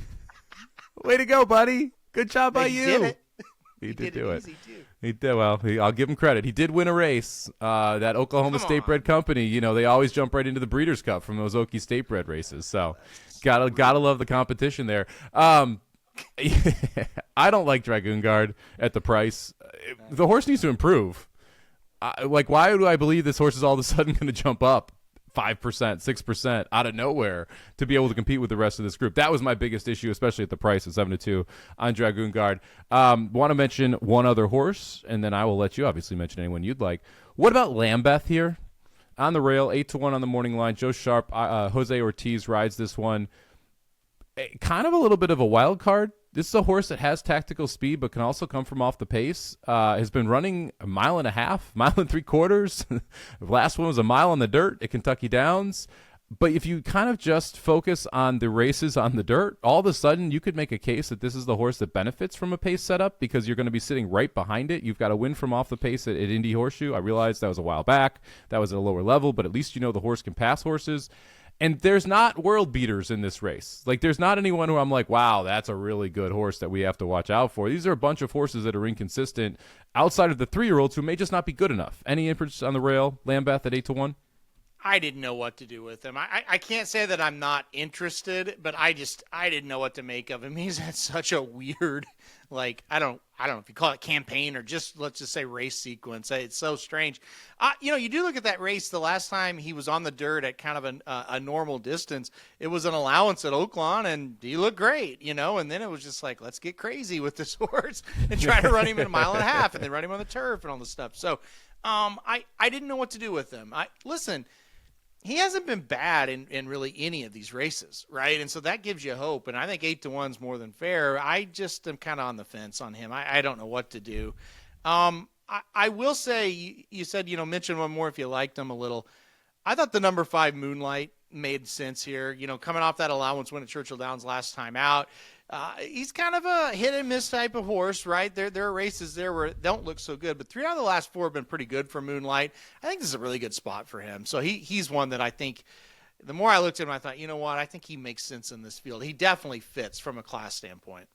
Way to go, buddy. Good job by you. Did it. He did do it. Easy too. He did. Well, I'll give him credit. He did win a race. That Oklahoma State bred company, they always jump right into the Breeders' Cup from those Okie State bred races. So, gotta love the competition there. I don't like Dragoon Guard at the price. The horse needs to improve. Why do I believe this horse is all of a sudden going to jump up 5%, 6% out of nowhere to be able to compete with the rest of this group? That was my biggest issue, especially at the price of 7-2 on Dragoon Guard. Want to mention one other horse, and then I will let you obviously mention anyone you'd like. What about Lambeth here? On the rail, 8-1 on the morning line. Joe Sharp, Jose Ortiz rides this one. Kind of a little bit of a wild card. This is a horse that has tactical speed, but can also come from off the pace. Has been running 1.5 miles, 1.75 miles. The last one was 1 mile on the dirt at Kentucky Downs. But if you kind of just focus on the races on the dirt, all of a sudden you could make a case that this is the horse that benefits from a pace setup because you're going to be sitting right behind it. You've got a win from off the pace at Indy Horseshoe. I realized that was a while back. That was at a lower level, but at least the horse can pass horses. And there's not world beaters in this race. There's not anyone who I'm like, wow, that's a really good horse that we have to watch out for. These are a bunch of horses that are inconsistent outside of the 3-year-olds who may just not be good enough. Any interest on the rail, Lambeth at 8-1? I didn't know what to do with him. I can't say that I'm not interested, but I didn't know what to make of him. He's had such a weird, I don't know if you call it campaign or just, let's just say race sequence. It's so strange. You do look at that race the last time he was on the dirt at kind of a normal distance. It was an allowance at Oaklawn, and he looked great, and then it was just like, let's get crazy with this horse and try to run him in 1.5 miles and then run him on the turf and all this stuff. So I didn't know what to do with him. Listen, he hasn't been bad in really any of these races, right? And so that gives you hope. And I think 8-1 is more than fair. I just am kind of on the fence on him. I don't know what to do. I will say, you said, mention one more if you liked him a little. I thought the number 5 Moonlight made sense here. Coming off that allowance win at Churchill Downs last time out. He's kind of a hit and miss type of horse, right? There are races there where it don't look so good, but 3 out of the last 4 have been pretty good for Moonlight. I think this is a really good spot for him. So he's one that I think, the more I looked at him, I thought, you know what? I think he makes sense in this field. He definitely fits from a class standpoint.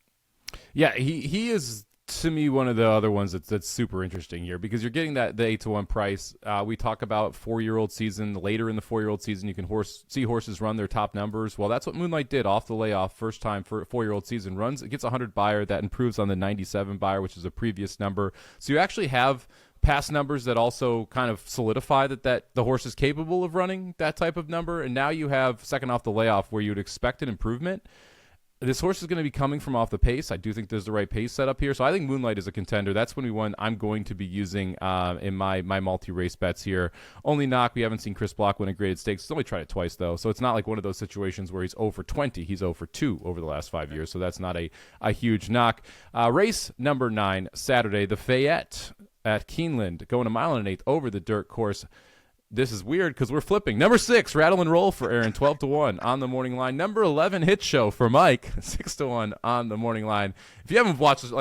Yeah, he is, to me, one of the other ones that's super interesting here because you're getting the 8-1 price. We talk about 4-year-old season. Later in the 4-year-old season, you can see horses run their top numbers. Well, that's what Moonlight did off the layoff, first time for 4-year-old season runs. It gets 100 buyer. That improves on the 97 buyer, which is a previous number. So you actually have past numbers that also kind of solidify that the horse is capable of running that type of number. And now you have second off the layoff where you would expect an improvement. This horse is going to be coming from off the pace. I do think there's the right pace set up here. So I think Moonlight is a contender. That's when we won. I'm going to be using in my multi-race bets here. Only knock, we haven't seen Chris Block win a graded stakes. He's only tried it twice, though. So it's not like one of those situations where he's 0-for-20. He's 0-for-2 over the last 5 years. So that's not a huge knock. Race number 9, Saturday, the Fayette at Keeneland, going 1.1 miles over the dirt course. This is weird because we're flipping. Number 6, Rattle and Roll for Aaron, 12-1 on the morning line. Number 11, Hit Show for Mike, 6-1 on the morning line. If you haven't watched this,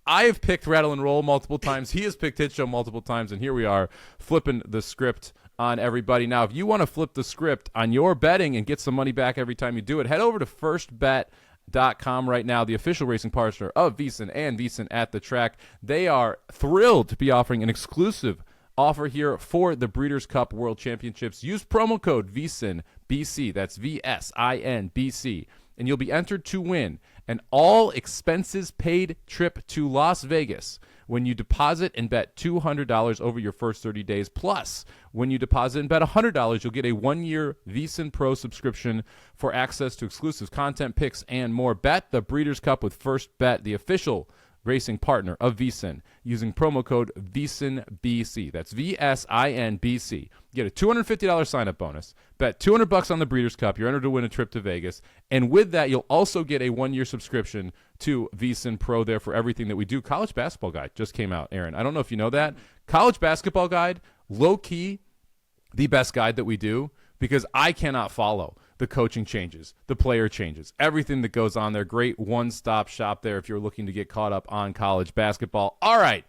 I have picked Rattle and Roll multiple times. He has picked Hit Show multiple times, and here we are flipping the script on everybody. Now, if you want to flip the script on your betting and get some money back every time you do it, head over to firstbet.com right now, the official racing partner of VSiN and VSiN at the Track. They are thrilled to be offering an exclusive offer here for the Breeders' Cup World Championships. Use promo code VSiNBC, that's VSINBC, and you'll be entered to win an all-expenses paid trip to Las Vegas when you deposit and bet $200 over your first 30 days. Plus, when you deposit and bet $100, you'll get a 1-year VSiN Pro subscription for access to exclusive content, picks, and more. Bet the Breeders' Cup with First Bet, the official racing partner of VSiN, using promo code VSiNBC. That's VSINBC. Get a $250 sign-up bonus. Bet $200 on the Breeders' Cup. You're entered to win a trip to Vegas. And with that, you'll also get a 1-year subscription to VSiN Pro there for everything that we do. College Basketball Guide just came out, Aaron. I don't know if you know that. College Basketball Guide, low-key, the best guide that we do, because I cannot follow the coaching changes, the player changes, everything that goes on there. Great one-stop shop there if you're looking to get caught up on college basketball. All right,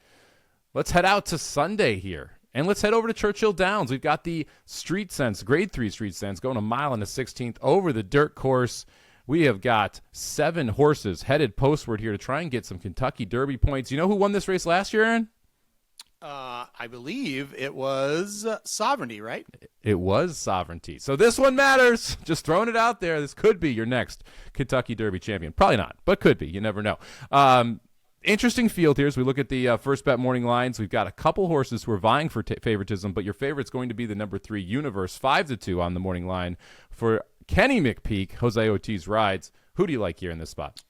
let's head out to Sunday here, and let's head over to Churchill Downs. We've got the Street Sense, Grade 3 Street Sense, going 1.16 miles over the dirt course. We have got 7 horses headed postward here to try and get some Kentucky Derby points. You know who won this race last year, Aaron? I believe it was Sovereignty, right? It was Sovereignty. So this one matters. Just throwing it out there. This could be your next Kentucky Derby champion. Probably not, but could be. You never know. Interesting field here as we look at the first bet morning lines. We've got a couple horses who are vying for favoritism, but your favorite's going to be the number 3 Universe, 5-2 on the morning line for Kenny McPeak. Jose Ortiz rides. Who do you like here in this spot?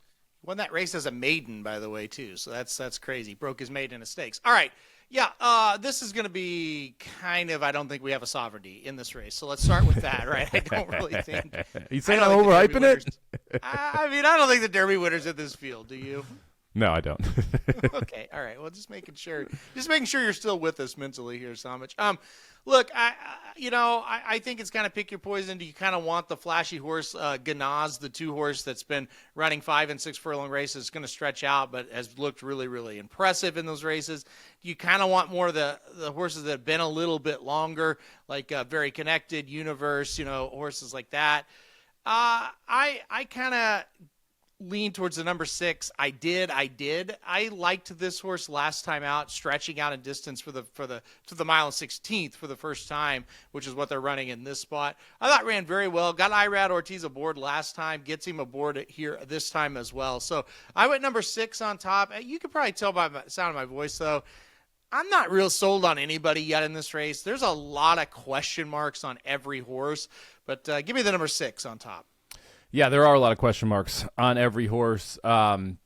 Won that race as a maiden, by the way, too. So that's crazy. Broke his maiden in a stakes. All right. Yeah, this is going to be kind of, I don't think we have a Sovereignty in this race. So let's start with that, right? I don't really think. You saying I'm overhyping it? I mean, I don't think the Derby winners in this field. Do you? No, I don't. Okay, all right. Well, just making sure you're still with us mentally here, Somich. Look, I think it's kind of pick your poison. Do you kind of want the flashy horse, Ganaz, the 2 horse that's been running 5 and 6 furlong races, going to stretch out, but has looked really, really impressive in those races? Do you kind of want more of the horses that have been a little bit longer, like Very Connected, Universe, horses like that? I kind of lean towards the number 6. I did. I liked this horse last time out, stretching out in distance to the mile and 16th for the first time, which is what they're running in this spot. I thought ran very well. Got Irad Ortiz aboard last time. Gets him aboard here this time as well. So I went number 6 on top. You could probably tell by the sound of my voice, though, I'm not real sold on anybody yet in this race. There's a lot of question marks on every horse, but give me the number 6 on top. Yeah, there are a lot of question marks on every horse. And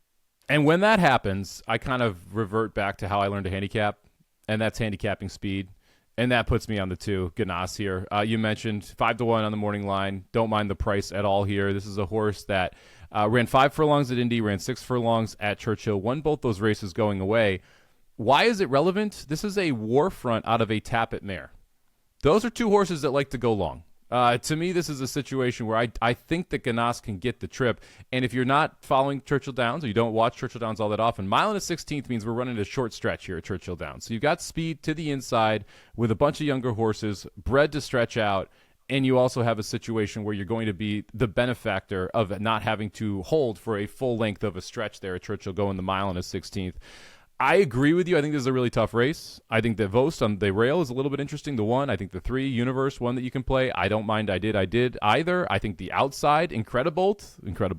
when that happens, I kind of revert back to how I learned to handicap, and that's handicapping speed. And that puts me on the 2, Ganaz here. You mentioned 5-1 on the morning line. Don't mind the price at all here. This is a horse that ran 5 furlongs at Indy, ran 6 furlongs at Churchill, won both those races going away. Why is it relevant? This is a war front out of a Tappet mare. Those are 2 horses that like to go long. To me, this is a situation where I think that Ganaz can get the trip. And if you're not following Churchill Downs, or you don't watch Churchill Downs all that often, mile and a 16th means we're running a short stretch here at Churchill Downs. So you've got speed to the inside with a bunch of younger horses, bred to stretch out, and you also have a situation where you're going to be the benefactor of not having to hold for a full length of a stretch there at Churchill going the mile and a 16th. I agree with you. I think this is a really tough race. I think that Vost on the rail is a little bit interesting. The 1, I think the 3, Universe, one that you can play. I don't mind I did either. I think the outside, incredible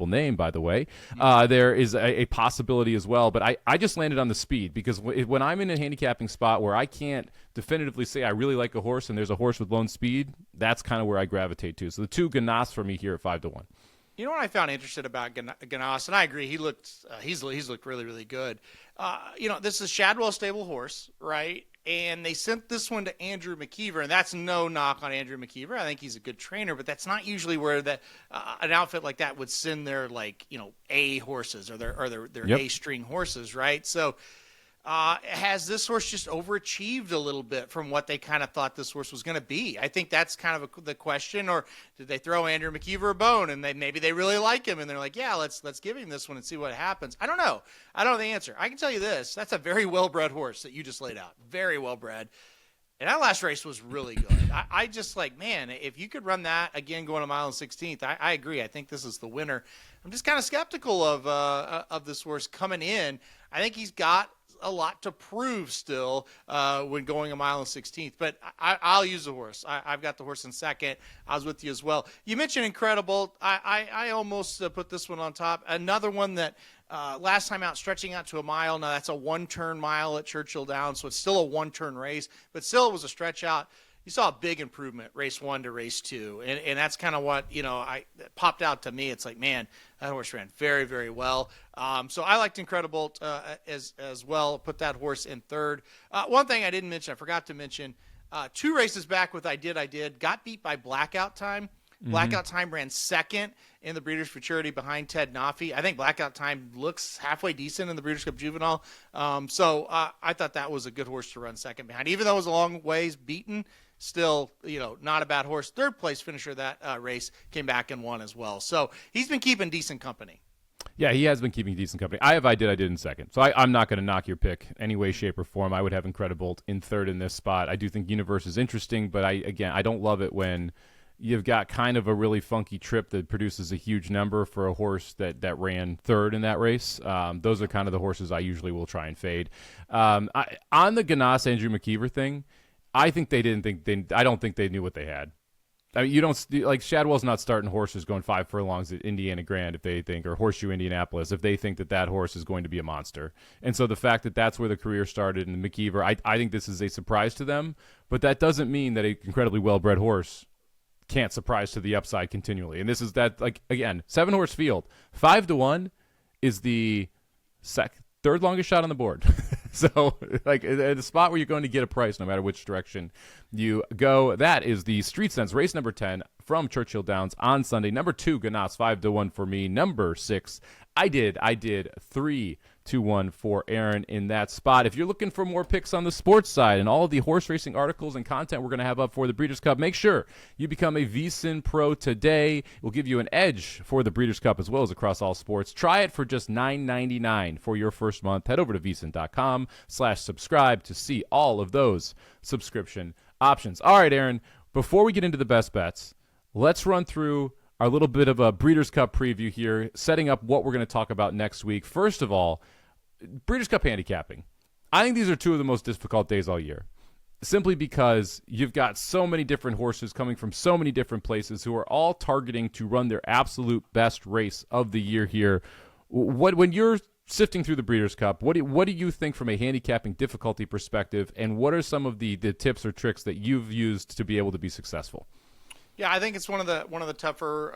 name, by the way. There is a possibility as well. But I just landed on the speed because when I'm in a handicapping spot where I can't definitively say I really like a horse and there's a horse with lone speed, that's kind of where I gravitate to. So the 2, Ganaz for me here at 5-1. You know what I found interesting about Ganaz, and I agree, he's looked really, really good. This is Shadwell's stable horse, right? And they sent this one to Andrew McKeever, and that's no knock on Andrew McKeever. I think he's a good trainer, but that's not usually where an outfit like that would send their A horses or their Yep. A string horses, right? So has this horse just overachieved a little bit from what they kind of thought this horse was going to be? I think that's kind of the question. Or did they throw Andrew McKeever a bone and maybe they really like him and they're like, yeah, let's give him this one and see what happens. I don't know. I don't know the answer. I can tell you this. That's a very well-bred horse that you just laid out. Very well-bred. And that last race was really good. I just man, if you could run that again going a mile and 16th, I agree. I think this is the winner. I'm just kind of skeptical of this horse coming in. I think he's got a lot to prove still when going a mile and 16th, but I'll use the horse. I've got the horse in second. I was with you as well. You mentioned Incredible. I almost put this one on top. Another one that last time out, stretching out to a mile. Now that's a 1-turn mile at Churchill Downs, so it's still a 1-turn race, but still it was a stretch out. You saw a big improvement, race 1 to race 2, and that's kind of what popped out to me. It's man, that horse ran very, very well. So I liked Incredible as well. Put that horse in third. One thing I didn't mention, I forgot to mention, 2 races back with I did, got beat by Blackout Time. Blackout Time ran second in the Breeders' Futurity behind Ted Nafi. I think Blackout Time looks halfway decent in the Breeders' Cup Juvenile. So I thought that was a good horse to run second behind. Even though it was a long ways beaten, still, not a bad horse. Third place finisher of that race, came back and won as well. So he's been keeping decent company. Yeah, he has been keeping decent company. I did in second. So I'm not going to knock your pick any way, shape, or form. I would have Incredible in third in this spot. I do think Universe is interesting, but I don't love it when you've got kind of a really funky trip that produces a huge number for a horse that ran third in that race. Those are kind of the horses I usually will try and fade. On the Ganas Andrew McKeever thing, I think I don't think they knew what they had. I mean, you don't like Shadwell's not starting horses going 5 furlongs at Indiana Grand if they think, or Horseshoe Indianapolis if they think that horse is going to be a monster. And so the fact that that's where the career started in McKeever, I think this is a surprise to them. But that doesn't mean that an incredibly well-bred horse can't surprise to the upside continually. And this is that, like, again, 7-horse field, 5-1 is the third longest shot on the board. So, like, at a spot where you're going to get a price no matter which direction you go. That is the Street Sense race number 10 from Churchill Downs on Sunday. Number 2, Ganas, 5-1 for me. Number 6, I did 3-1 for Aaron in that spot. If you're looking for more picks on the sports side and all of the horse racing articles and content we're going to have up for the Breeders' Cup, make sure you become a VSiN Pro today. It will give you an edge for the Breeders' Cup as well as across all sports. Try it for just $9.99 for your first month. Head over to vsin.com/subscribe to see all of those subscription options. All right, Aaron, before we get into the best bets, let's run through our little bit of a Breeders' Cup preview here, setting up what we're going to talk about next week. First of all, Breeders' Cup handicapping. I think these are two of the most difficult days all year, simply because you've got so many different horses coming from so many different places who are all targeting to run their absolute best race of the year here. When you're sifting through the Breeders' Cup, what do you think from a handicapping difficulty perspective, and what are some of the tips or tricks that you've used to be able to be successful? Yeah, I think it's one of the tougher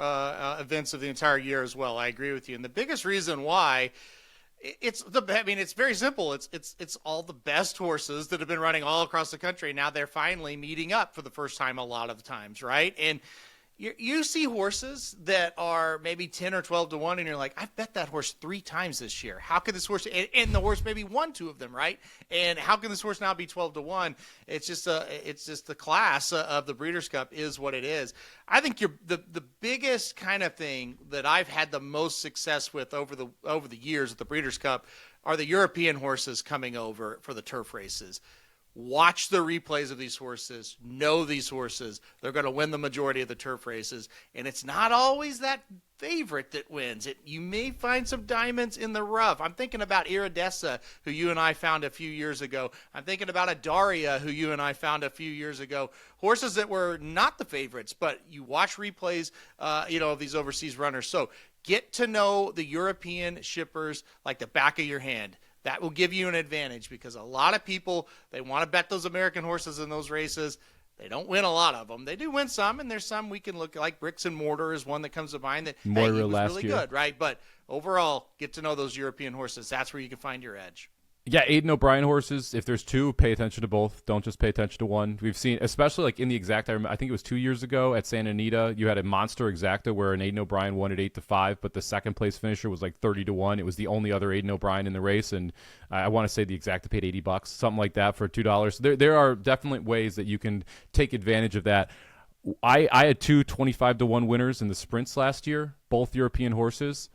events of the entire year as well. I agree with you, and the biggest reason why it's very simple. It's all the best horses that have been running all across the country. Now they're finally meeting up for the first time a lot of the times, right? And you see horses that are maybe 10 or 12-1, and you're like, I've bet that horse 3 times this year. How could this horse, and the horse maybe won 2 of them, right? And how can this horse now be 12-1? It's just the class of the Breeders' Cup is what it is. I think the biggest kind of thing that I've had the most success with over the years at the Breeders' Cup are the European horses coming over for the turf races. Watch the replays of these horses, know these horses. They're going to win the majority of the turf races, and it's not always that favorite that wins. You may find some diamonds in the rough. I'm thinking about Iridessa, who you and I found a few years ago. I'm thinking about Adaria, who you and I found a few years ago. Horses that were not the favorites, but you watch replays, of these overseas runners. So get to know the European shippers like the back of your hand. That will give you an advantage because a lot of people, they want to bet those American horses in those races. They don't win a lot of them. They do win some, and there's some we can look like. Bricks and Mortar is one that comes to mind that he was really good, right? But overall, get to know those European horses. That's where you can find your edge. Yeah, Aidan O'Brien horses, if there's 2, pay attention to both. Don't just pay attention to one. We've seen, especially like in the exacta, I think it was 2 years ago at Santa Anita, you had a monster exacta where an Aidan O'Brien won at 8-5, but the second place finisher was like 30-1. It was the only other Aidan O'Brien in the race, and I want to say the exacta paid $80, something like that for $2. So there are definitely ways that you can take advantage of that. I had 2 25-1 winners in the sprints last year, both European horses.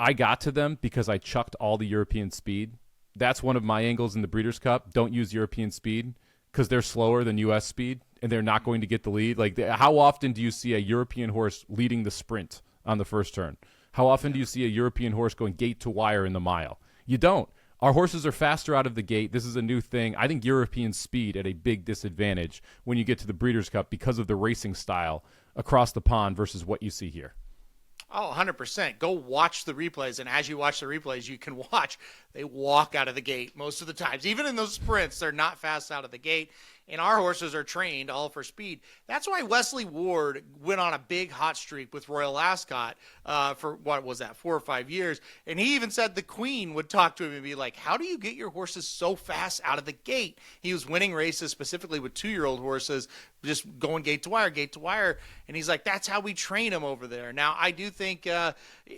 I got to them because I chucked all the European speed. That's one of my angles in the Breeders' Cup. Don't use European speed because they're slower than U.S. speed, and they're not going to get the lead. Like, how often do you see a European horse leading the sprint on the first turn? How often do you see a European horse going gate to wire in the mile? You don't. Our horses are faster out of the gate. This is a new thing. I think European speed at a big disadvantage when you get to the Breeders' Cup because of the racing style across the pond versus what you see here. Oh, 100%. Go watch the replays, and as you watch the replays, you can watch they walk out of the gate most of the times. Even in those sprints, they're not fast out of the gate, and our horses are trained all for speed. That's why Wesley Ward went on a big hot streak with Royal Ascot for, 4 or 5 years, and he even said the Queen would talk to him and be like, how do you get your horses so fast out of the gate? He was winning races specifically with 2-year-old horses, just going gate to wire, and he's like, that's how we train them over there. Now, I do think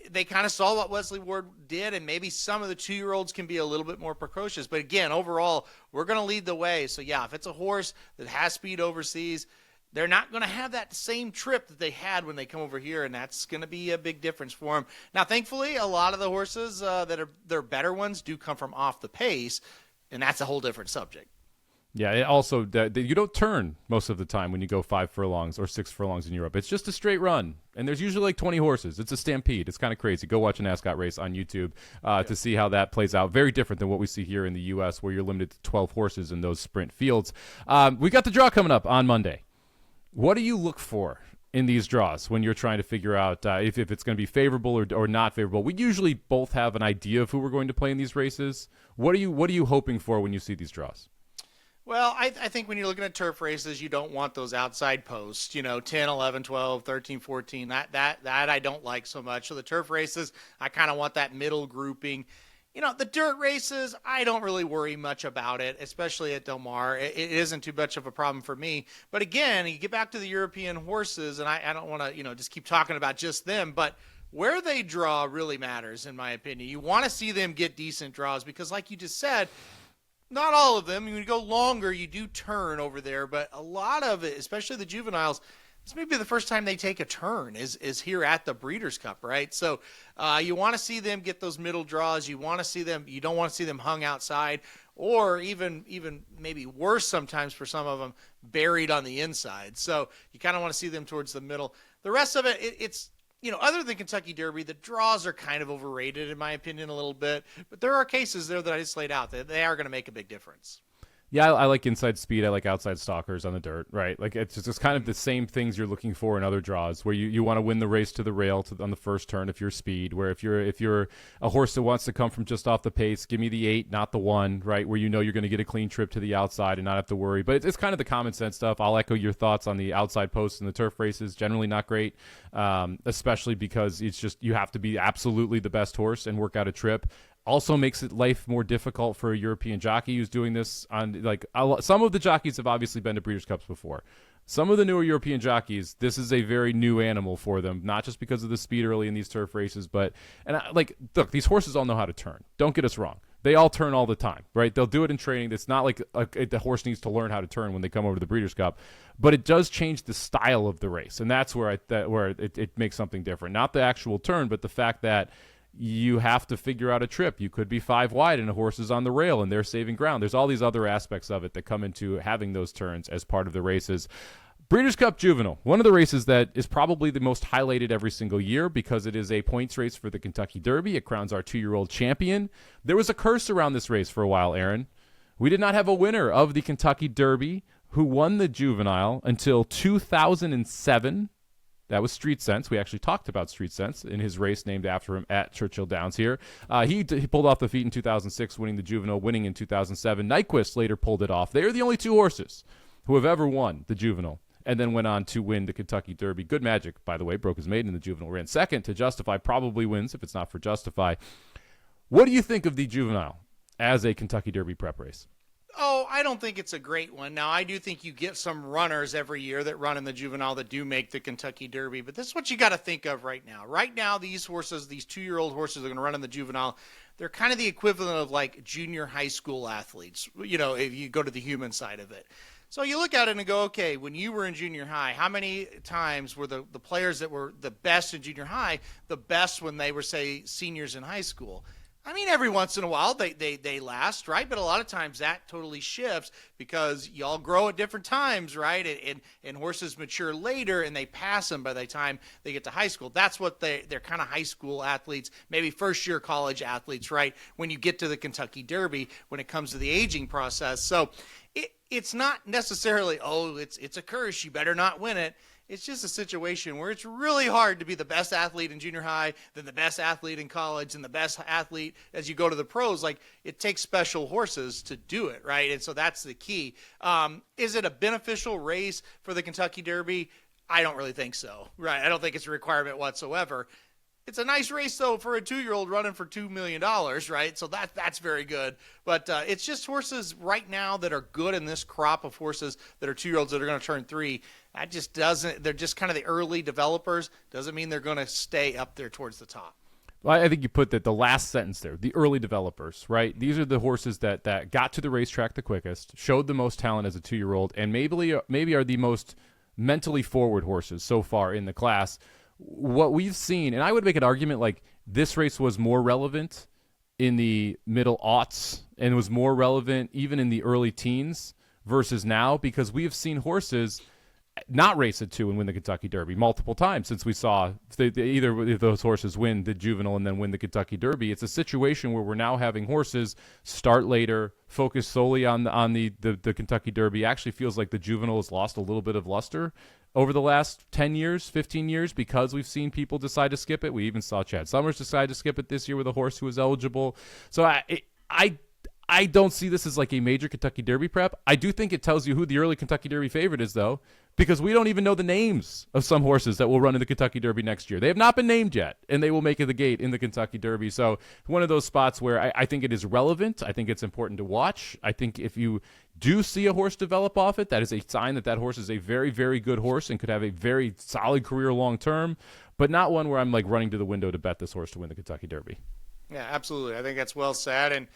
they kind of saw what Wesley Ward did, and maybe some of the 2-year-olds can be a little bit more precocious. But again, overall, we're going to lead the way. So, yeah, if it's a horse that has speed overseas, they're not going to have that same trip that they had when they come over here, and that's going to be a big difference for them. Now, thankfully, a lot of the horses that are their better ones do come from off the pace, and that's a whole different subject. Yeah, it also, you don't turn most of the time when you go 5 furlongs or 6 furlongs in Europe. It's just a straight run, and there's usually like 20 horses. It's a stampede. It's kind of crazy. Go watch an Ascot race on YouTube to see how that plays out. Very different than what we see here in the U.S., where you're limited to 12 horses in those sprint fields. We got the draw coming up on Monday. What do you look for in these draws when you're trying to figure out if it's going to be favorable or not favorable? We usually both have an idea of who we're going to play in these races. What are you hoping for when you see these draws? Well, I think when you're looking at turf races, you don't want those outside posts, 10, 11, 12, 13, 14. That I don't like so much. So the turf races, I kind of want that middle grouping. The dirt races, I don't really worry much about it, especially at Del Mar. It isn't too much of a problem for me. But again, you get back to the European horses, and I don't want to, just keep talking about just them, but where they draw really matters, in my opinion. You want to see them get decent draws because, like you just said, not all of them. When you go longer, you do turn over there, but a lot of it, especially the juveniles, this may be the first time they take a turn is here at the Breeders' Cup, right? So you want to see them get those middle draws. You want to see them. You don't want to see them hung outside, or even maybe worse sometimes for some of them, buried on the inside. So you kind of want to see them towards the middle. The rest of it, it's other than Kentucky Derby, the draws are kind of overrated in my opinion a little bit. But there are cases there that I just laid out that they are going to make a big difference. Yeah, I like inside speed. I like outside stalkers on the dirt, right? Like it's just kind of the same things you're looking for in other draws, where you want to win the race to the rail on the first turn if you're speed. Where if you're a horse that wants to come from just off the pace, give me the 8, not the 1, right? Where you're going to get a clean trip to the outside and not have to worry. But it's kind of the common sense stuff. I'll echo your thoughts on the outside posts in the turf races. Generally not great, especially because it's just you have to be absolutely the best horse and work out a trip. Also makes it life more difficult for a European jockey who's doing this on some of the jockeys have obviously been to Breeders' Cups before. Some of the newer European jockeys, this is a very new animal for them, not just because of the speed early in these turf races, but look, these horses all know how to turn. Don't get us wrong. They all turn all the time, right? They'll do it in training. It's not like the horse needs to learn how to turn when they come over to the Breeders' Cup, but it does change the style of the race, and that's where it makes something different. Not the actual turn, but the fact that you have to figure out a trip. You could be 5 wide and a horse is on the rail and they're saving ground. There's all these other aspects of it that come into having those turns as part of the races. Breeders' Cup Juvenile, one of the races that is probably the most highlighted every single year because it is a points race for the Kentucky Derby. It crowns our 2-year-old champion. There was a curse around this race for a while, Aaron. We did not have a winner of the Kentucky Derby who won the Juvenile until 2007. That was Street Sense. We actually talked about Street Sense in his race named after him at Churchill Downs here. He pulled off the feat in 2006, winning the Juvenile, winning in 2007. Nyquist later pulled it off. They are the only 2 horses who have ever won the Juvenile and then went on to win the Kentucky Derby. Good Magic, by the way, broke his maiden in the Juvenile, ran second to Justify, probably wins if it's not for Justify. What do you think of the Juvenile as a Kentucky Derby prep race? Oh, I don't think it's a great one. Now, I do think you get some runners every year that run in the Juvenile that do make the Kentucky Derby, but this is what you got to think of right now. Right now, these horses, these 2-year-old horses that are going to run in the Juvenile, they're kind of the equivalent of like junior high school athletes, if you go to the human side of it. So you look at it and go, okay, when you were in junior high, how many times were the players that were the best in junior high the best when they were, say, seniors in high school? I mean, every once in a while they last, right? But a lot of times that totally shifts because y'all grow at different times, right? And horses mature later and they pass them by the time they get to high school. That's what they're kind of high school athletes, maybe first-year college athletes, right? When you get to the Kentucky Derby, when it comes to the aging process. So it's not necessarily, it's a curse, you better not win it. It's just a situation where it's really hard to be the best athlete in junior high, then the best athlete in college, and the best athlete as you go to the pros. Like, it takes special horses to do it, right? And so that's the key. Is it a beneficial race for the Kentucky Derby? I don't really think so, right? I don't think it's a requirement whatsoever. It's a nice race, though, for a 2-year-old running for $2 million, right? So that's very good. But it's just horses right now that are good in this crop of horses that are 2-year-olds that are going to turn 3. That just doesn't – they're just kind of the early developers. Doesn't mean they're going to stay up there towards the top. Well, I think you put the last sentence there, the early developers, right? These are the horses that got to the racetrack the quickest, showed the most talent as a 2-year-old, and maybe are the most mentally forward horses so far in the class. What we've seen, and I would make an argument like this race was more relevant in the middle aughts and was more relevant even in the early teens versus now, because we have seen horses not race at 2 and win the Kentucky Derby multiple times since we saw either of those horses win the Juvenile and then win the Kentucky Derby. It's a situation where we're now having horses start later, focus solely on the Kentucky Derby. Actually feels like the Juvenile has lost a little bit of luster over the last 10 years, 15 years, because we've seen people decide to skip it. We even saw Chad Summers decide to skip it this year with a horse who was eligible. So I don't see this as like a major Kentucky Derby prep. I do think it tells you who the early Kentucky Derby favorite is, though, because we don't even know the names of some horses that will run in the Kentucky Derby next year. They have not been named yet, and they will make it the gate in the Kentucky Derby. So one of those spots where I think it is relevant. I think it's important to watch. I think if you do see a horse develop off it, that is a sign that that horse is a very, very good horse and could have a very solid career long term, but not one where I'm like running to the window to bet this horse to win the Kentucky Derby. Yeah, absolutely. I think that's well said. And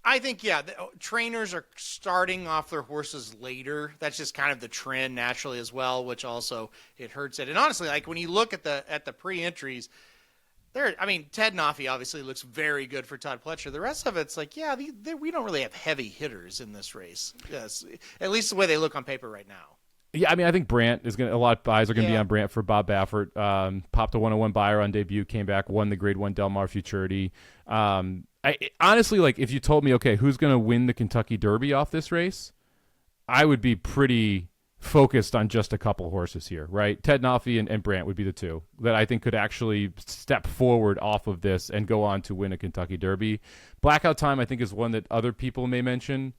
I think, the trainers are starting off their horses later. That's just kind of the trend naturally as well, which also it hurts it. And honestly, like when you look at the pre-entries, Ted Nafi obviously looks very good for Todd Pletcher. The rest of it's like, we don't really have heavy hitters in this race. Yes, at least the way they look on paper right now. Yeah, I think Brant is going to, a lot of eyes are going to be on Brant for Bob Baffert. Popped a 101 buyer on debut, came back, won the Grade 1 Del Mar Futurity. I honestly, like, if you told me, okay, who's going to win the Kentucky Derby off this race, I would be pretty focused on just a couple horses here, right? Ted Nafi and Brant would be the two that I think could actually step forward off of this and go on to win a Kentucky Derby. Blackout Time, I think, is one that other people may mention.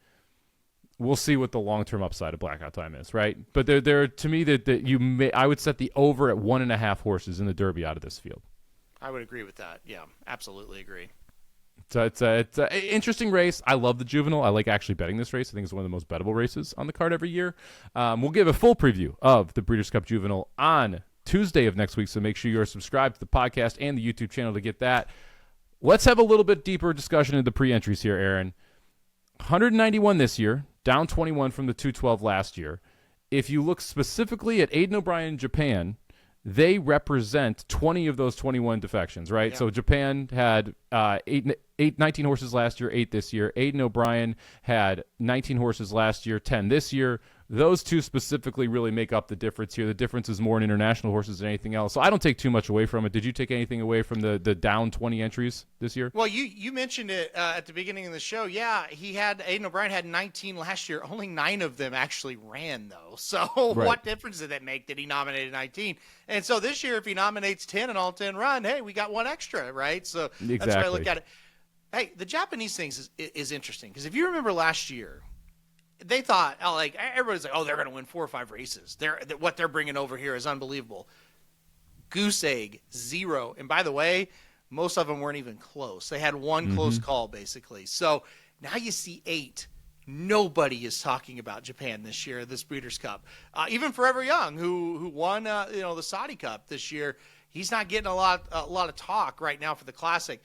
We'll see what the long-term upside of Blackout Time is, right? But there to me, I would set the over at 1.5 horses in the Derby out of this field. I would agree with that. Yeah, absolutely agree. So it's an interesting race. I love the Juvenile. I like actually betting this race. I think it's one of the most bettable races on the card every year. We'll give a full preview of the Breeders' Cup Juvenile on Tuesday of next week, so make sure you are subscribed to the podcast and the YouTube channel to get that. Let's have a little bit deeper discussion of the pre-entries here, Aaron. 191 this year, down 21 from the 212 last year. If you look specifically at Aidan O'Brien Japan, they represent 20 of those 21 defections, right? Yeah. So Japan had 19 horses last year, 8 this year. Aidan O'Brien had 19 horses last year, 10 this year. Those two specifically really make up the difference here. The difference is more in international horses than anything else. So I don't take too much away from it. Did you take anything away from the down 20 entries this year? Well, you mentioned it at the beginning of the show. Yeah, Aidan O'Brien had 19 last year. Only 9 of them actually ran, though. So right. What difference did that make that he nominated 19? And so this year, if he nominates 10 and all 10 run, hey, we got one extra, right? So exactly. That's how I look at it. Hey, the Japanese things is interesting because if you remember last year, they thought, everybody's like, they're going to win 4 or 5 races. What they're bringing over here is unbelievable. Goose egg, 0. And by the way, most of them weren't even close. They had one close call, basically. So now you see 8. Nobody is talking about Japan this year, this Breeders' Cup. Even Forever Young, who won the Saudi Cup this year, he's not getting a lot of talk right now for the Classic.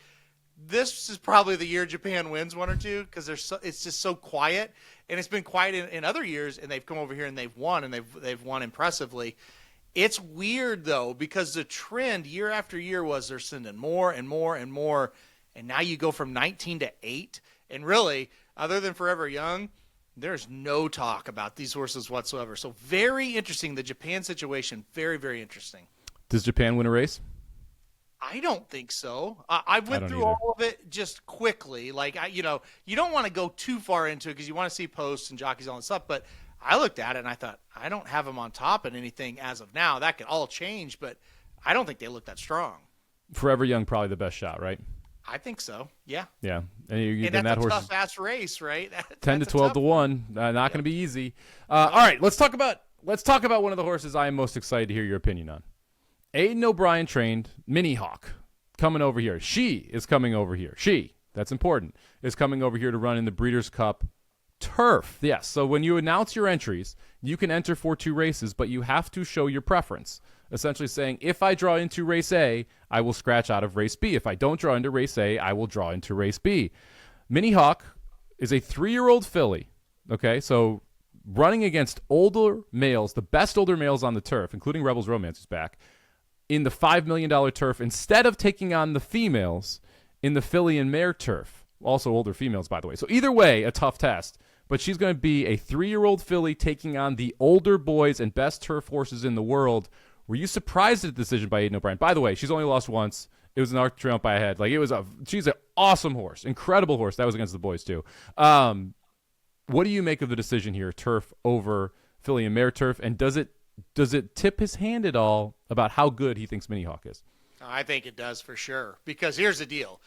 This is probably the year Japan wins 1 or 2 because it's just so quiet, and it's been quiet in other years, and they've come over here and they've won, and they've won impressively. It's weird though because the trend year after year was they're sending more and more and more, and now you go from 19 to 8, and really, other than Forever Young, there's no talk about these horses whatsoever. So very interesting. The Japan situation, very, very interesting. Does Japan win a race? I don't think so. I went through all of it just quickly. Like, you don't want to go too far into it because you want to see posts and jockeys and all that stuff. But I looked at it and I thought, I don't have them on top in anything as of now. That could all change, but I don't think they look that strong. Forever Young, probably the best shot, right? I think so. Yeah. Yeah. And that's a tough-ass race, right? 10 to 12 to 1. Not going to be easy. All right, let's talk about one of the horses I am most excited to hear your opinion on. Aidan O'Brien trained Mini Hawk coming over here. She is coming over here. That's important, is coming over here to run in the Breeders' Cup Turf. Yes, so when you announce your entries, you can enter for 2 races, but you have to show your preference. Essentially saying, if I draw into race A, I will scratch out of race B. If I don't draw into race A, I will draw into race B. Mini Hawk is a 3-year-old filly. Okay, so running against older males, the best older males on the turf, including Rebels Romance is back, in the $5 million turf instead of taking on the females in the filly and mare turf. Also older females, by the way. So either way, a tough test. but she's going to be a 3-year-old filly taking on the older boys and best turf horses in the world. Were you surprised at the decision by Aidan O'Brien? By the way, she's only lost once. It was an Arc Triumph by a head. Like, she's an awesome horse, incredible horse. That was against the boys too. What do you make of the decision here, turf over filly and mare turf? And does it tip his hand at all about how good he thinks Mini Hawk is? I think it does for sure. Because here's the deal.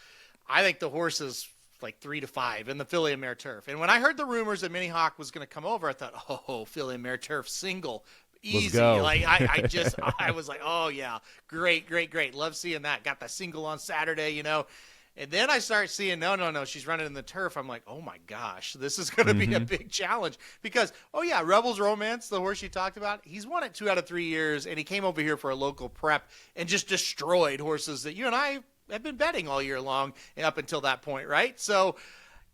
I think the horse is like 3-5 in the filly and mare turf. And when I heard the rumors that Mini Hawk was going to come over, I thought, oh, filly and mare turf single. Easy. Let's go. Like I was like, oh yeah, great. Love seeing that. Got the single on Saturday, And then I start seeing, no, she's running in the turf. I'm like, oh my gosh, this is going to be a big challenge because, oh yeah, Rebels Romance, the horse you talked about, he's won it 2 out of 3 years, and he came over here for a local prep and just destroyed horses that you and I have been betting all year long up until that point, right? So,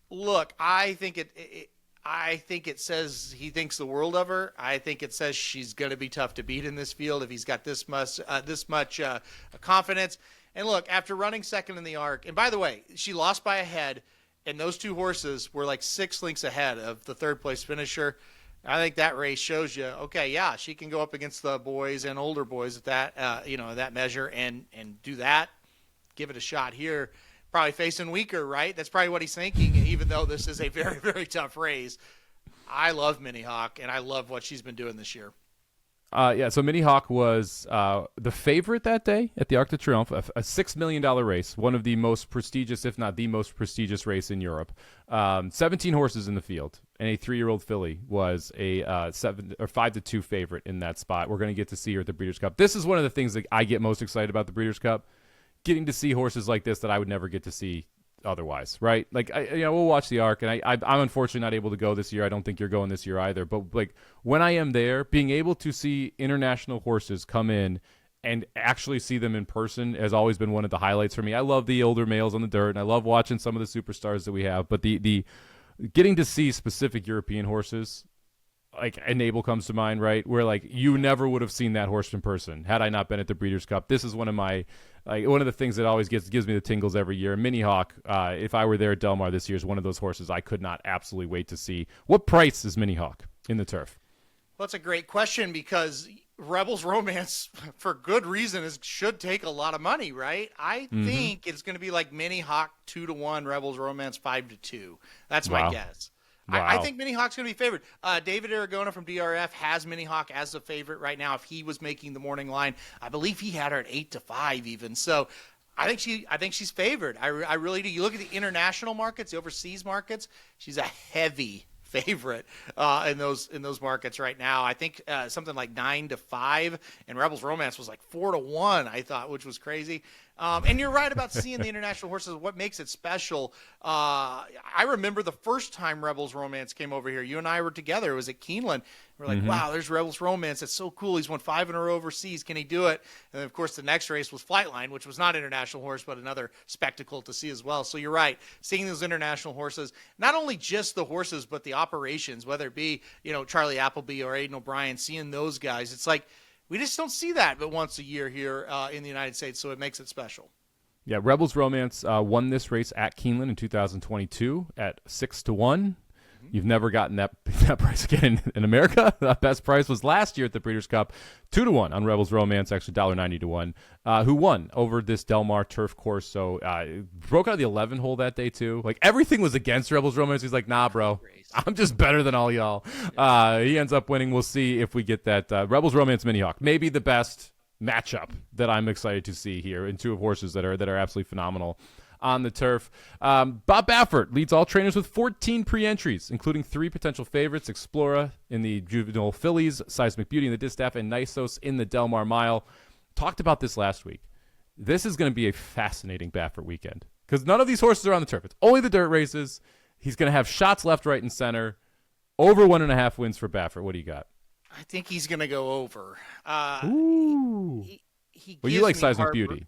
look, I think it says he thinks the world of her. I think it says she's going to be tough to beat in this field if he's got this much confidence. And look, after running second in the Arc, and by the way, she lost by a head, and those 2 horses were like 6 lengths ahead of the third-place finisher. I think that race shows you, okay, yeah, she can go up against the boys and older boys at that, that measure and do that. Give it a shot here. Probably facing weaker, right? That's probably what he's thinking, even though this is a very, very tough race. I love Mini Hawk, and I love what she's been doing this year. So Mini Hawk was the favorite that day at the Arc de Triomphe, a $6 million race, one of the most prestigious, if not the most prestigious race in Europe. 17 horses in the field, and a 3-year-old filly was a 5-2 favorite in that spot. We're going to get to see her at the Breeders' Cup. This is one of the things that I get most excited about the Breeders' Cup, getting to see horses like this that I would never get to see otherwise, right? Like, we'll watch the Arc, and I'm unfortunately not able to go this year. I don't think you're going this year either. But like when I am there, being able to see international horses come in and actually see them in person has always been one of the highlights for me. I love the older males on the dirt, and I love watching some of the superstars that we have. But the getting to see specific European horses, like Enable comes to mind, right? Where like you never would have seen that horse in person had I not been at the Breeders' Cup. This is one of the things that always gives me the tingles every year. Mini Hawk, if I were there at Del Mar this year, is one of those horses I could not absolutely wait to see. What price is Mini Hawk in the turf? Well, that's a great question because Rebels Romance, for good reason, should take a lot of money, right? I think it's going to be like Mini Hawk 2-1, Rebels Romance 5-2. That's my guess. Wow. I think Mini Hawk's going to be favored. David Aragona from DRF has Mini Hawk as a favorite right now. If he was making the morning line, I believe he had her at 8-5 even. So I think she's favored. I really do. You look at the international markets, the overseas markets, she's a heavy favorite in those markets right now. I think something like 9-5, and Rebels Romance was like 4-1. I thought, which was crazy. And you're right about seeing the international horses. What makes it special? I remember the first time Rebels Romance came over here. You and I were together. It was at Keeneland. We're like, wow, there's Rebels Romance. That's so cool. He's won 5 in a row overseas. Can he do it? And then, of course, the next race was Flightline, which was not international horse, but another spectacle to see as well. So you're right. Seeing those international horses, not only just the horses, but the operations, whether it be, Charlie Appleby or Aidan O'Brien, seeing those guys, it's like, we just don't see that but once a year here in the United States, so it makes it special. Yeah, Rebels Romance won this race at Keeneland in 2022 at 6-1. You've never gotten that price again in America. The best price was last year at the Breeders' Cup, 2-1 on Rebels Romance, actually $1.90 to 1. Who won over this Del Mar turf course? So broke out of the 11 hole that day too. Like everything was against Rebels Romance. He's like, nah, bro, I'm just better than all y'all. He ends up winning. We'll see if we get that Rebels Romance Mini Hawk. Maybe the best matchup that I'm excited to see here in 2 horses that are absolutely phenomenal on the turf. Bob Baffert leads all trainers with 14 pre-entries, including 3 potential favorites: Explora in the Juvenile Fillies, Seismic Beauty in the Distaff, and Nisos in the Del Mar Mile. Talked about this last week. This is going to be a fascinating Baffert weekend because none of these horses are on the turf. It's only the dirt races. He's going to have shots left, right, and center. Over 1.5 wins for Baffert. What do you got? I think he's going to go over. Ooh. Well, you like Seismic Beauty.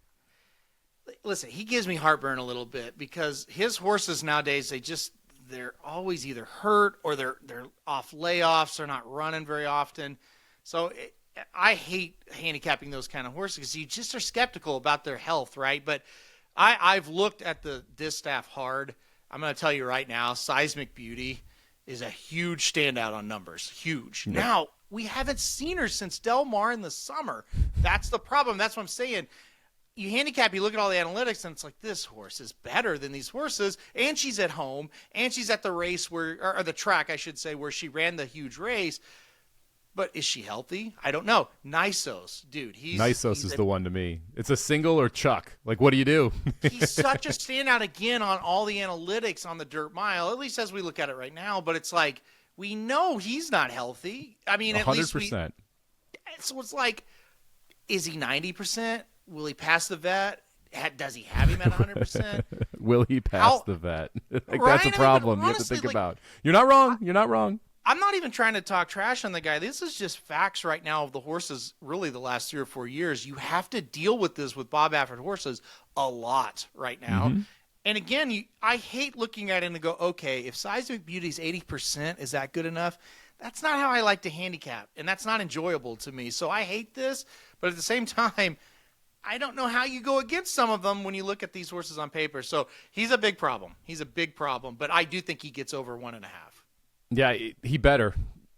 Listen, he gives me heartburn a little bit because his horses nowadays, they're always either hurt or they're off layoffs. They're not running very often. So I hate handicapping those kind of horses because you just are skeptical about their health, right? But I've looked at the distaff hard. I'm going to tell you right now, Seismic Beauty is a huge standout on numbers. Huge. Yep. Now, we haven't seen her since Del Mar in the summer. That's the problem. That's what I'm saying. You handicap, you look at all the analytics, and it's like, this horse is better than these horses, and she's at home, and she's at the race or the track, I should say, where she ran the huge race. But is she healthy? I don't know. Nysos, dude. Nysos is the one to me. It's a single or Chuck. Like, what do you do? He's such a standout again on all the analytics on the dirt mile, at least as we look at it right now. But it's like, we know he's not healthy. I mean, 100%. So it's like, is he 90%? Will he pass the vet? Does he have him at 100%? Will he pass the vet? Right? That's a problem you have to think about. You're not wrong. You're not wrong. I'm not even trying to talk trash on the guy. This is just facts right now of the horses, really the last 3 or 4 years. You have to deal with this with Bob Baffert horses a lot right now. Mm-hmm. And again, I hate looking at it and go, okay, if Seismic Beauty's 80%, is that good enough? That's not how I like to handicap, and that's not enjoyable to me. So I hate this, but at the same time, I don't know how you go against some of them when you look at these horses on paper. So he's a big problem. He's a big problem, but I do think he gets over 1.5. Yeah, he better.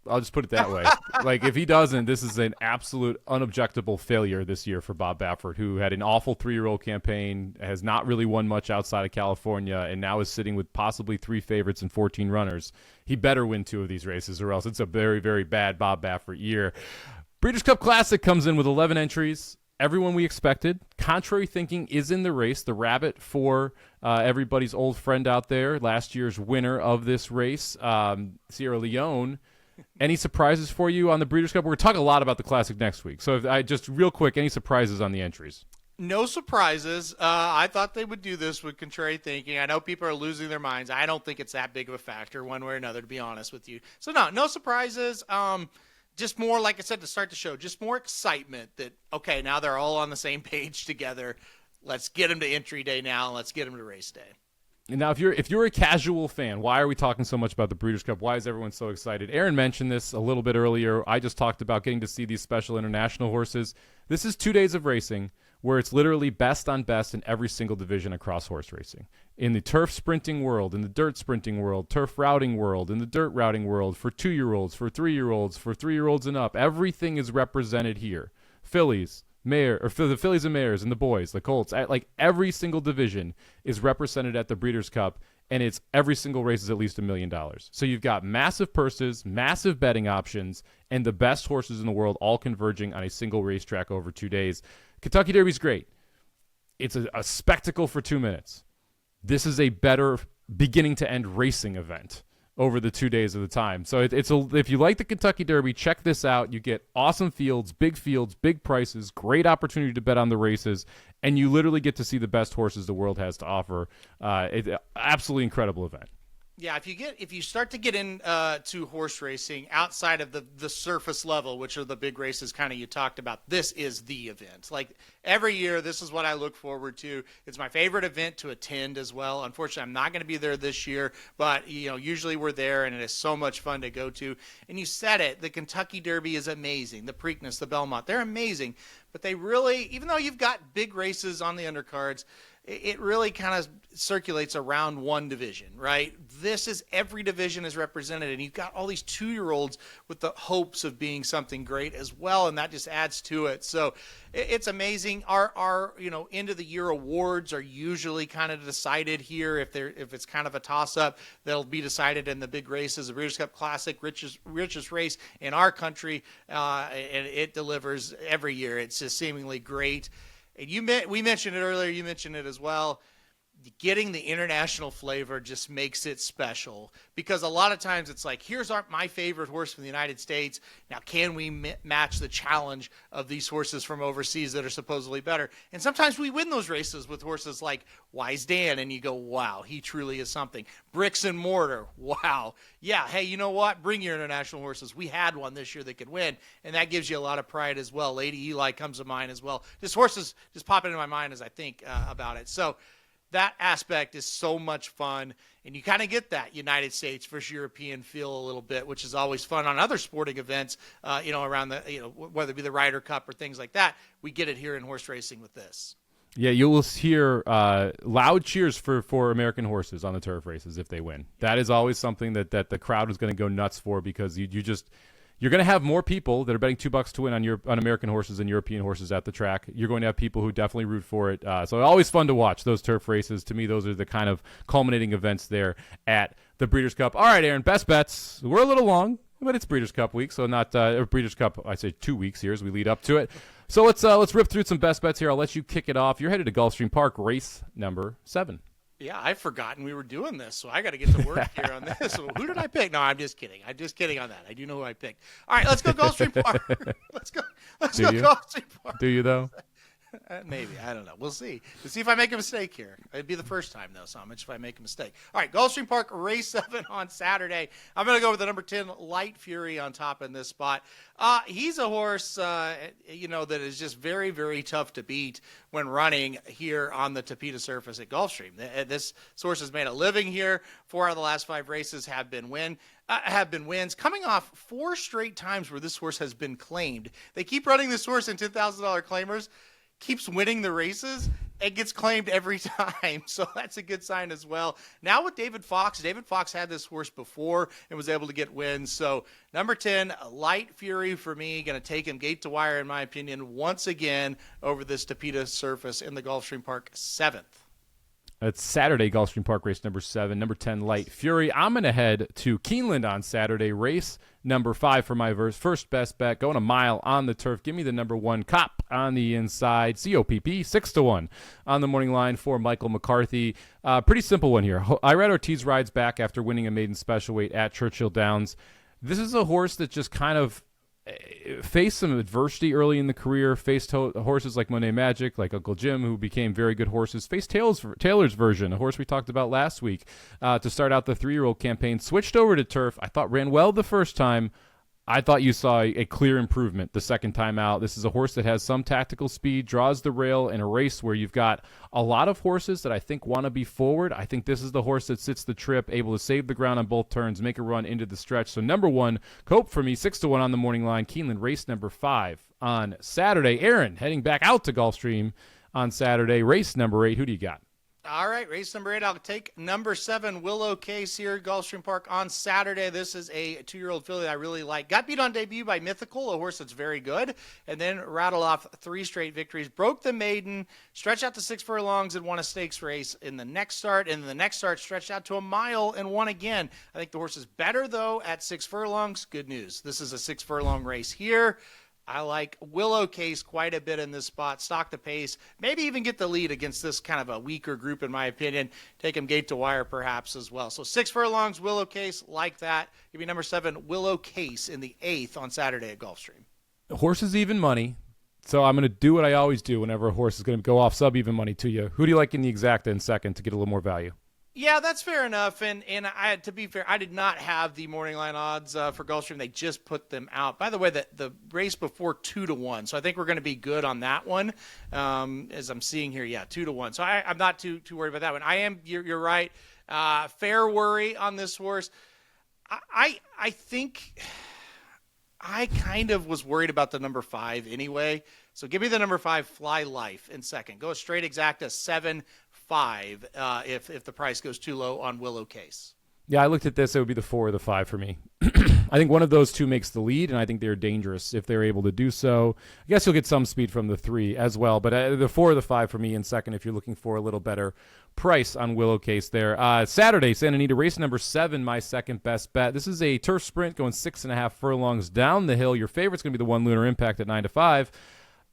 I'll just put it that way. Like, if he doesn't, this is an absolute unobjectable failure this year for Bob Baffert, who had an awful 3-year-old campaign, has not really won much outside of California, and now is sitting with possibly 3 favorites and 14 runners. He better win 2 of these races, or else it's a very, very bad Bob Baffert year. Breeders' Cup Classic comes in with 11 entries. Everyone we expected. Contrary thinking is in the race. The Rabbit for everybody's old friend out there, last year's winner of this race, Sierra Leone. Any surprises for you on the Breeders' Cup? We're going to talk a lot about the Classic next week. So just real quick, any surprises on the entries? No surprises. I thought they would do this with contrary thinking. I know people are losing their minds. I don't think it's that big of a factor one way or another, to be honest with you. So, no surprises. Just more, like I said, to start the show, just more excitement that, okay, now they're all on the same page together. Let's get them to entry day now. Let's get them to race day. And now, if you're a casual fan, why are we talking so much about the Breeders' Cup? Why is everyone so excited? Aaron mentioned this a little bit earlier. I just talked about getting to see these special international horses. This is 2 days of racing where it's literally best on best in every single division across horse racing. In the turf sprinting world, in the dirt sprinting world, turf routing world, in the dirt routing world, for 2-year-olds, for 3-year-olds, for 3-year-olds and up, everything is represented here. Fillies, the fillies and mares and the boys, the colts, like every single division is represented at the Breeders' Cup, and it's every single race is at least $1 million. So you've got massive purses, massive betting options, and the best horses in the world all converging on a single racetrack over 2 days. Kentucky Derby's great. It's a spectacle for 2 minutes. This is a better beginning to end racing event over the 2 days of the time. So if you like the Kentucky Derby, check this out. You get awesome fields, big prices, great opportunity to bet on the races, and you literally get to see the best horses the world has to offer. It's an absolutely incredible event. Yeah, if you start to get in to horse racing outside of the surface level, which are the big races kind of you talked about, this is the event. Like every year, this is what I look forward to. It's my favorite event to attend as well. Unfortunately, I'm not going to be there this year, but usually we're there, and it is so much fun to go to. And you said it, the Kentucky Derby is amazing. The Preakness, the Belmont, they're amazing. But they really, even though you've got big races on the undercards, it really kind of circulates around one division, right? This is every division is represented, and you've got all these 2-year-olds with the hopes of being something great as well, and that just adds to it. So it's amazing. Our end of the year awards are usually kind of decided here. If it's kind of a toss up, they'll be decided in the big races. The Breeders' Cup Classic, richest race in our country, and it delivers every year. It's just seemingly great. And we mentioned it earlier. You mentioned it as well. Getting the international flavor just makes it special, because a lot of times it's like, here's my favorite horse from the United States. Now, can we match the challenge of these horses from overseas that are supposedly better? And sometimes we win those races with horses like Wise Dan, and you go, wow, he truly is something. Bricks and Mortar, wow. Yeah, hey, you know what? Bring your international horses. We had one this year that could win, and that gives you a lot of pride as well. Lady Eli comes to mind as well. This horse is just popping into my mind as I think about it. So that aspect is so much fun, and you kind of get that United States versus European feel a little bit, which is always fun on other sporting events, around whether it be the Ryder Cup or things like that. We get it here in horse racing with this. Yeah, you will hear loud cheers for American horses on the turf races if they win. That is always something that the crowd is going to go nuts for, because you're going to have more people that are betting $2 to win on American horses and European horses at the track. You're going to have people who definitely root for it. So always fun to watch those turf races. To me, those are the kind of culminating events there at the Breeders' Cup. All right, Aaron, best bets. We're a little long, but it's Breeders' Cup week, so not Breeders' Cup. I say 2 weeks here as we lead up to it. So let's rip through some best bets here. I'll let you kick it off. You're headed to Gulfstream Park, race number 7. Yeah, I've forgotten we were doing this, so I got to get to work here on this. So who did I pick? No, I'm just kidding. I'm just kidding on that. I do know who I picked. All right, let's go Gulfstream Park. Let's go Gulfstream Park. Do you, though? Maybe. I don't know. We'll see. We'll see if I make a mistake here. It'd be the first time, though, Somich, if I make a mistake. All right, Gulfstream Park, race 7 on Saturday. I'm going to go with the number 10, Light Fury, on top in this spot. He's a horse, that is just very, very tough to beat when running here on the Tapeta surface at Gulfstream. This horse has made a living here. 4 out of the last 5 races have been wins, coming off 4 straight times where this horse has been claimed. They keep running this horse in $10,000 claimers, keeps winning the races, and gets claimed every time. So that's a good sign as well. Now with David Fox had this horse before and was able to get wins. So number 10, Light Fury for me, going to take him gate to wire, in my opinion, once again over this Tapeta surface in the Gulfstream Park 7th. It's Saturday, Gulfstream Park, race number 7, number 10, Light Fury. I'm going to head to Keeneland on Saturday, race number 5 for my first best bet. Going a mile on the turf. Give me the number 1, Cop on the inside. COPP, 6-1 on the morning line for Michael McCarthy. Pretty simple one here. I read Ortiz rides back after winning a maiden special weight at Churchill Downs. This is a horse that just kind of faced some adversity early in the career, faced horses like Monet Magic, like Uncle Jim, who became very good horses, faced Taylor's version, a horse we talked about last week, to start out the 3-year-old campaign, switched over to turf. I thought ran well the first time. I thought you saw a clear improvement the second time out. This is a horse that has some tactical speed, draws the rail in a race where you've got a lot of horses that I think want to be forward. I think this is the horse that sits the trip, able to save the ground on both turns, make a run into the stretch. So number 1, Cope for me, 6-1 on the morning line. Keeneland, race number 5 on Saturday. Aaron, heading back out to Gulfstream on Saturday, race number 8. Who do you got? All right, race number 8. I'll take number 7, Willow Case here at Gulfstream Park on Saturday. This is a 2-year-old filly that I really like. Got beat on debut by Mythical, a horse that's very good, and then rattled off 3 straight victories. Broke the maiden, stretched out to 6 furlongs, and won a stakes race in the next start. And in the next start, stretched out to a mile and won again. I think the horse is better, though, at 6 furlongs. Good news. This is a 6 furlong race here. I like Willow Case quite a bit in this spot. Stock the pace. Maybe even get the lead against this kind of a weaker group, in my opinion. Take him gate to wire perhaps as well. So 6 furlongs, Willow Case, like that. Give me number 7, Willow Case in the 8th on Saturday at Gulfstream. The horse is even money. So I'm going to do what I always do whenever a horse is going to go off sub-even money to you. Who do you like in the exacta in second to get a little more value? Yeah, that's fair enough. And to be fair, I did not have the morning line odds for Gulfstream. They just put them out. By the way, the race before 2-1. So I think we're going to be good on that one. As I'm seeing here, 2-1. So I'm not too worried about that one. You're right. Fair worry on this horse. I think I kind of was worried about the number 5 anyway. So give me the number 5, Fly Life, in second. Go straight exacta 7-5 if the price goes too low on Willow Case. Yeah, I looked at this. It would be the 4 or the 5 for me. I think one of those two makes the lead, and I think they're dangerous if they're able to do so. I guess you'll get some speed from the 3 as well, but the 4 or the 5 for me in second if you're looking for a little better price on Willow Case there. Saturday, Santa Anita, race number 7, my second best bet. This is a turf sprint going 6.5 furlongs down the hill. Your favorite's going to be the 1 Lunar Impact at 9-5.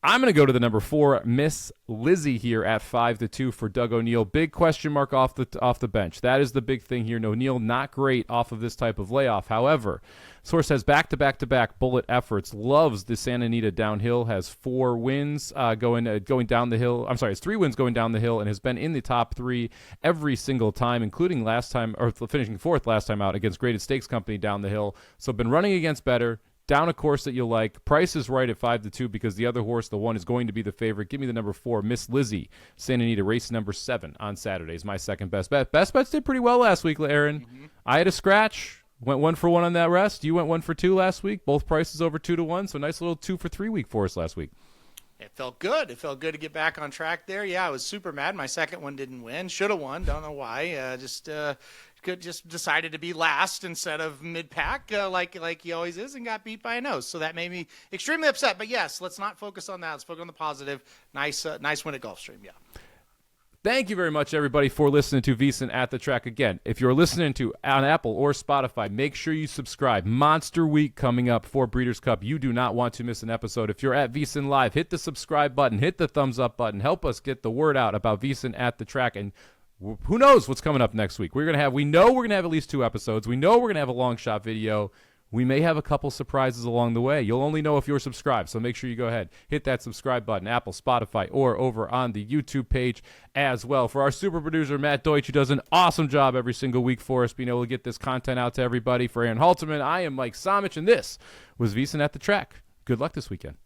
I'm going to go to the number 4, Miss Lizzie here at 5-2 for Doug O'Neill. Big question mark off the bench. That is the big thing here. O'Neill not great off of this type of layoff. However, this horse has back-to-back bullet efforts. Loves the Santa Anita downhill. Has 4 wins going down the hill. I'm sorry, has 3 wins going down the hill and has been in the top 3 every single time, including last time or finishing 4th last time out against Graded Stakes Company down the hill. So been running against better. Down a course that you like. Price is right at 5-2 because the other horse, the 1, is going to be the favorite. Give me the number 4, Miss Lizzie, Santa Anita, race number 7 on Saturday is my second best bet. Best bets did pretty well last week, Aaron. Mm-hmm. I had a scratch. Went 1 for 1 on that rest. You went 1 for 2 last week. Both prices over 2-1. So nice little 2 for 3 week for us last week. It felt good. It felt good to get back on track there. Yeah, I was super mad. My second one didn't win. Should have won. Don't know why. Just decided to be last instead of mid-pack like he always is, and got beat by a nose. So that made me extremely upset. But yes, let's not focus on that. Let's focus on the positive. Nice win at Gulfstream. Yeah. Thank you very much, everybody, for listening to VSiN at the Track. Again, if you're listening to on Apple or Spotify, make sure you subscribe. Monster Week coming up for Breeders' Cup. You do not want to miss an episode. If you're at VSiN Live, hit the subscribe button, hit the thumbs up button. Help us get the word out about VSiN at the Track. And who knows what's coming up next week? We know we're gonna have at least 2 episodes. We know we're gonna have a long shot video. We may have a couple surprises along the way. You'll only know if you're subscribed, so make sure you go ahead, hit that subscribe button, Apple, Spotify, or over on the YouTube page as well. For our super producer, Matt Deutsch, who does an awesome job every single week for us, being able to get this content out to everybody. For Aaron Halterman, I am Mike Somich, and this was VSiN at the Track. Good luck this weekend.